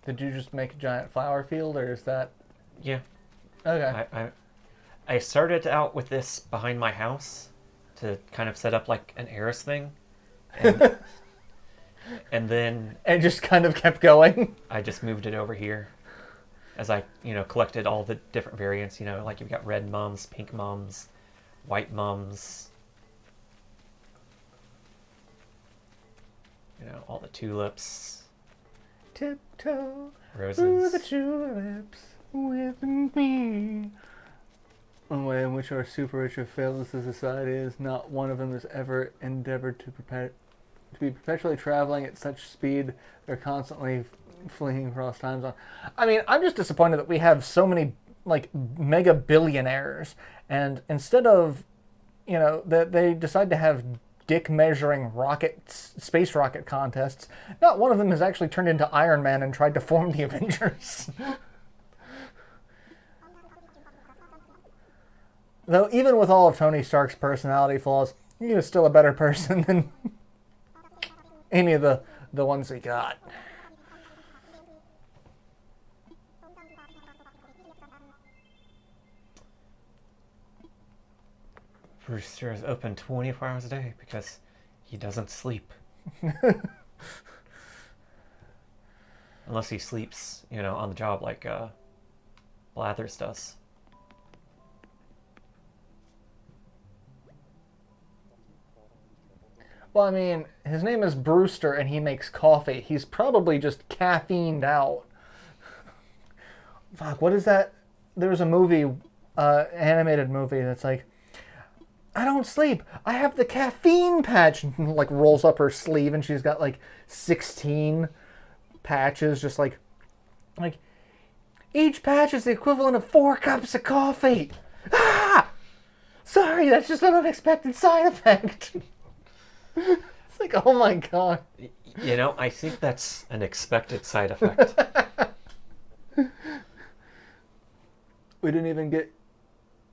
Did you just make a giant flower field, or is that Yeah. okay? I started out with this behind my house to kind of set up like an Eris thing, and and then And just kind of kept going. I just moved it over here as I collected all the different variants. Like you've got red mums, pink mums, white mums. All the tulips. Tiptoe Roses. through the tulips with me. One way in which our super rich have failed as a society is not one of them has ever endeavored to be perpetually traveling at such speed they're constantly fleeing across time zones. I mean, I'm just disappointed that we have so many like mega billionaires, and instead of that they decide to have dick measuring space rocket contests, not one of them has actually turned into Iron Man and tried to form the Avengers. Though even with all of Tony Stark's personality flaws, he was still a better person than any of the ones he got. Brewster is open 24 hours a day because he doesn't sleep. Unless he sleeps, on the job like Blathers does. Well, I mean, his name is Brewster and he makes coffee. He's probably just caffeined out. Fuck, what is that? There's a movie, animated movie that's like, I don't sleep. I have the caffeine patch. And like rolls up her sleeve and she's got like 16 patches, just like each patch is the equivalent of 4 cups of coffee. Ah! Sorry, that's just an unexpected side effect. It's like, oh my god. I think that's an expected side effect. We didn't even get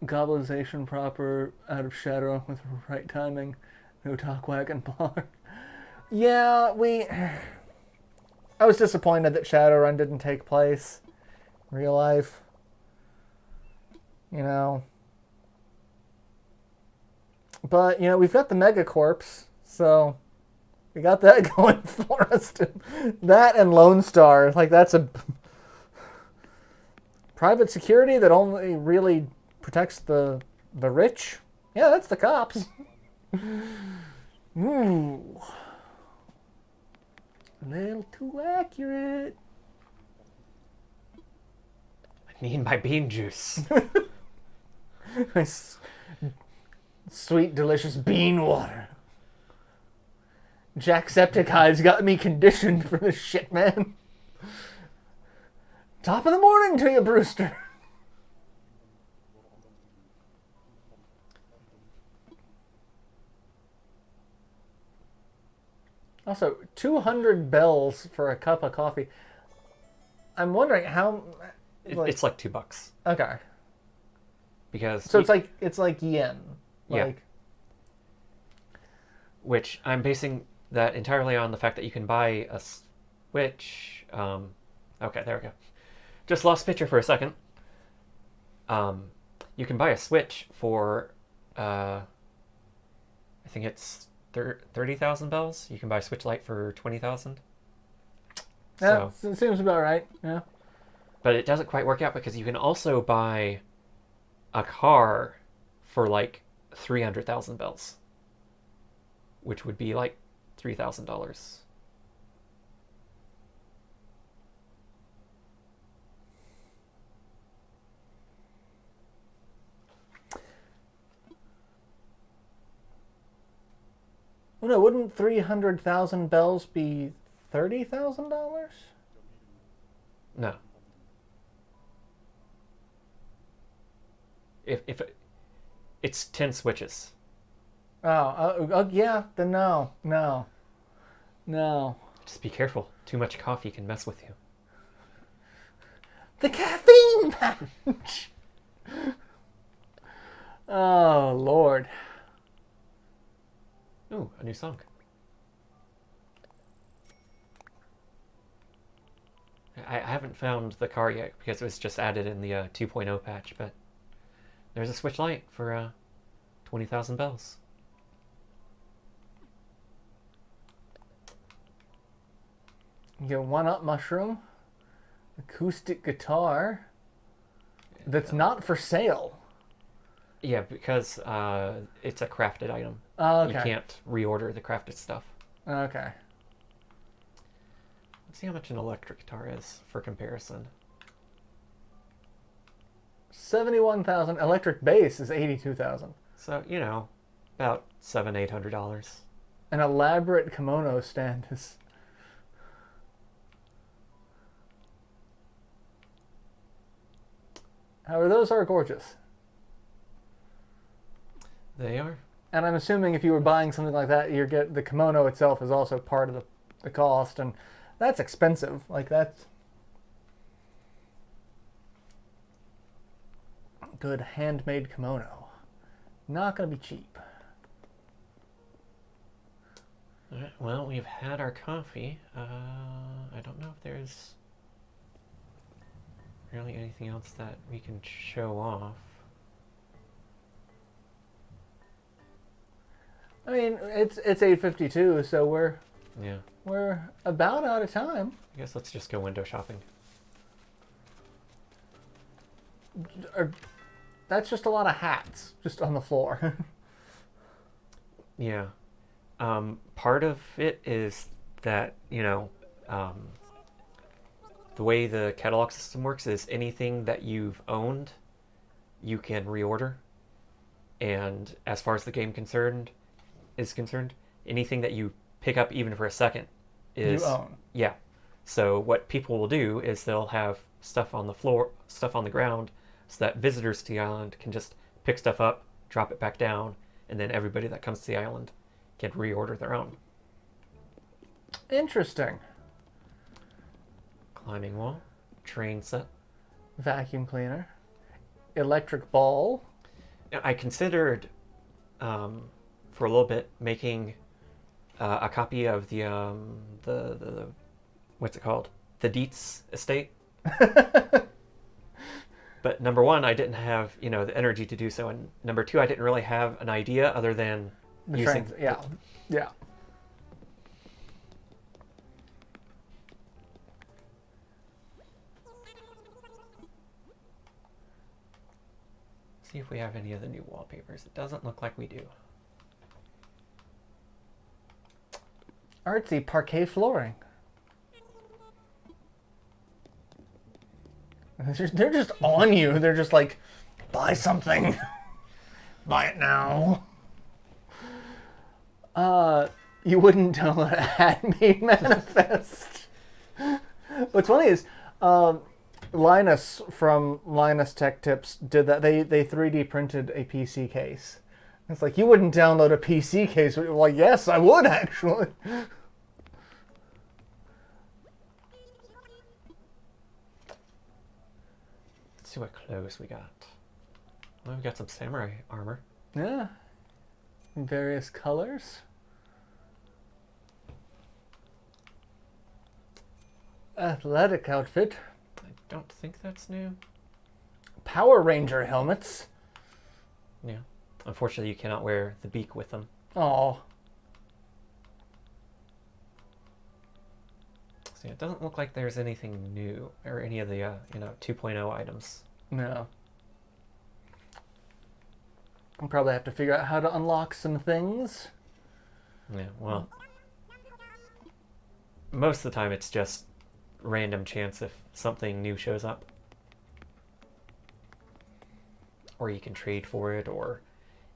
Goblinization proper out of Shadowrun with the right timing. No talk wagon bar. Yeah, I was disappointed that Shadowrun didn't take place in real life. But, we've got the Megacorps, so we got that going for us. That and Lone Star, like that's a private security that only really protects the rich. Yeah, that's the cops. Ooh. A little too accurate. I need my bean juice. Sweet, delicious bean water. Jacksepticeye's got me conditioned for this shit, man. Top of the morning to you, Brewster. Also, 200 bells for a cup of coffee. I'm wondering how... It's like $2. Okay. Because... So it's like yen. Yeah. Which I'm basing that entirely on the fact that you can buy a Switch. Okay, there we go. Just lost picture for a second. You can buy a Switch for, I think it's 30,000 bells. You can buy Switch Lite for 20,000. Yeah, it seems about right. Yeah. But it doesn't quite work out because you can also buy a car for like 300,000 bells, which would be like $3,000. Well, no, wouldn't 300,000 bells be $30,000? No. If it's 10 switches. Oh, yeah. Then no. Just be careful. Too much coffee can mess with you. The caffeine punch. Oh Lord. Ooh, a new song. I haven't found the car yet because it was just added in the 2.0 patch, but there's a Switch Lite for 20,000 bells. You get one-up mushroom, acoustic guitar. That's not for sale. Yeah, because it's a crafted item. Oh, okay. You can't reorder the crafted stuff. Okay. Let's see how much an electric guitar is for comparison. 71,000. Electric bass is 82,000. So, you know, about $700-800. An elaborate kimono stand is. However, those are gorgeous. They are. And I'm assuming if you were buying something like that, you get the kimono itself is also part of the cost, and that's expensive. Like that's good handmade kimono. Not gonna be cheap. All right, well, we've had our coffee. I don't know if there's really anything else that we can show off. I mean, it's 8:52, so we're about out of time. I guess let's just go window shopping. That's just a lot of hats just on the floor. Yeah. Part of it is that, the way the catalog system works is anything that you've owned, you can reorder. And as far as the game is concerned, anything that you pick up even for a second is... You own. Yeah. So what people will do is they'll have stuff on the floor, stuff on the ground, so that visitors to the island can just pick stuff up, drop it back down, and then everybody that comes to the island can reorder their own. Interesting. Climbing wall, train set. Vacuum cleaner. Electric ball. Now, I considered, for a little bit, making a copy of the what's it called? The Dietz estate. But number one, I didn't have, the energy to do so. And number two, I didn't really have an idea other than using... Yeah. See if we have any of the new wallpapers. It doesn't look like we do. Artsy parquet flooring. They're just on you. They're just like, buy something. Buy it now. You wouldn't download a handmade manifest. What's funny is, Linus from Linus Tech Tips did that. They 3D printed a PC case. It's like, you wouldn't download a PC case. Well, yes, I would actually. Let's see what clothes we got. Well, we got some samurai armor. Yeah. In various colors. Athletic outfit. I don't think that's new. Power Ranger helmets. Yeah. Unfortunately, you cannot wear the beak with them. Oh. So it doesn't look like there's anything new or any of the 2.0 items. No. I'll probably have to figure out how to unlock some things. Yeah, well, most of the time it's just random chance if something new shows up. Or you can trade for it, or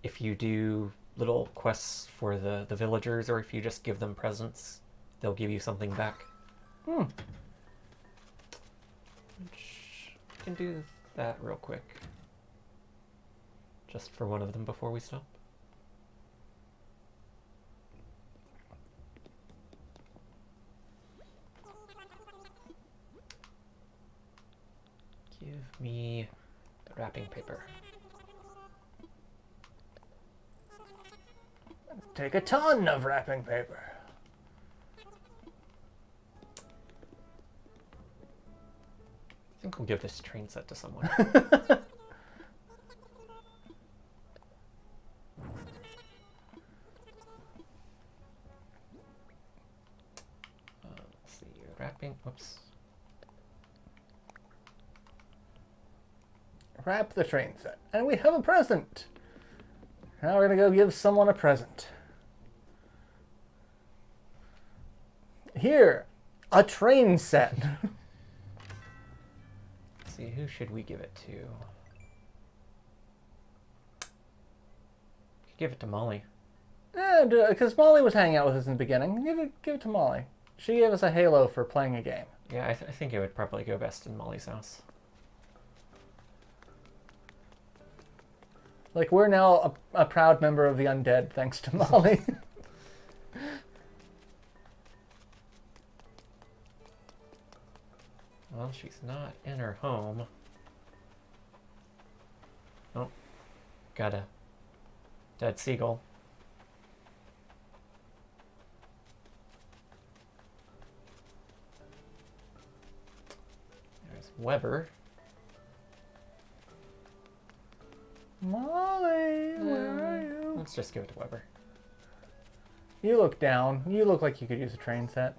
if you do little quests for the villagers, or if you just give them presents, they'll give you something back. Hmm. Which I can do that real quick. Just for one of them before we stop. Give me the wrapping paper. Take a ton of wrapping paper. I think we'll give this train set to someone. Let's see, wrapping, whoops. Wrap the train set. And we have a present. Now we're going to go give someone a present. Here, a train set. Let's see, who should we give it to? Give it to Molly. Yeah, because Molly was hanging out with us in the beginning. Give it to Molly. She gave us a halo for playing a game. Yeah, I think it would probably go best in Molly's house. Like, we're now a proud member of the undead, thanks to Molly. Well, she's not in her home. Oh, got a dead seagull. There's Weber. Molly, where are you? Let's just give it to Weber. You look down. You look like you could use a train set.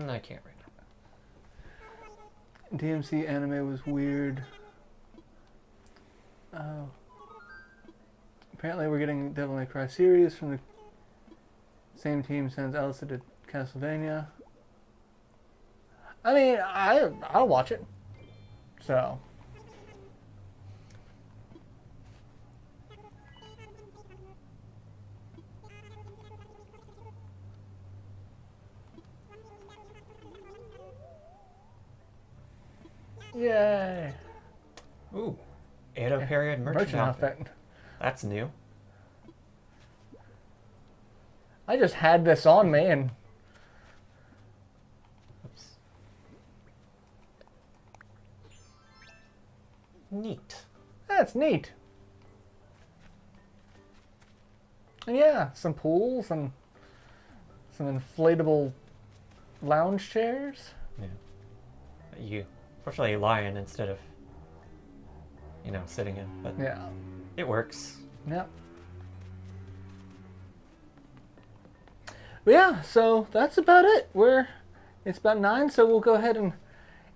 I can't right now. DMC anime was weird. Oh. Apparently we're getting Devil May Cry series from the same team since Alice did Castlevania. I mean, I'll watch it. So. Yay. Ooh, Edo period merchant outfit. That's new. I just had this on me and... Oops. Neat. That's neat. And yeah, some pools and some inflatable lounge chairs. Yeah. You, fortunately, lie in instead of, sitting in, but Yeah. it works. Yep. But yeah, so that's about it. It's about 9, so we'll go ahead and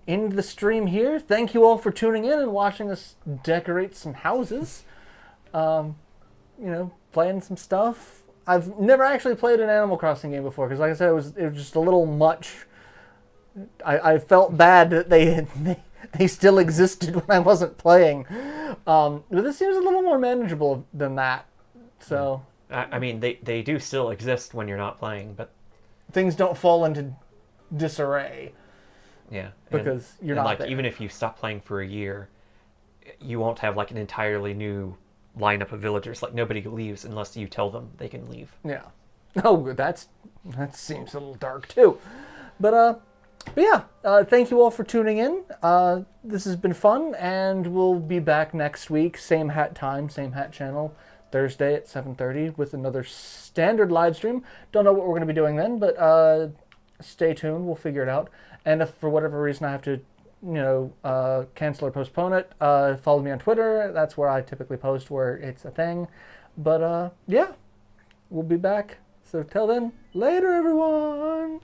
end the stream here. Thank you all for tuning in and watching us decorate some houses. Playing some stuff. I've never actually played an Animal Crossing game before because, like I said, it was just a little much. I felt bad that they still existed when I wasn't playing. But this seems a little more manageable than that. So. I mean, they do still exist when you're not playing, but things don't fall into disarray. Yeah. Because you're not there. Even if you stop playing for a year, you won't have an entirely new lineup of villagers. Nobody leaves unless you tell them they can leave. Yeah. Oh, that seems a little dark too. But yeah, thank you all for tuning in. This has been fun, and we'll be back next week, same hat time, same hat channel, Thursday at 7:30 with another standard live stream. Don't know what we're going to be doing then, but stay tuned. We'll figure it out. And if for whatever reason I have to cancel or postpone it, follow me on Twitter. That's where I typically post where it's a thing. But yeah, we'll be back. So till then, later everyone!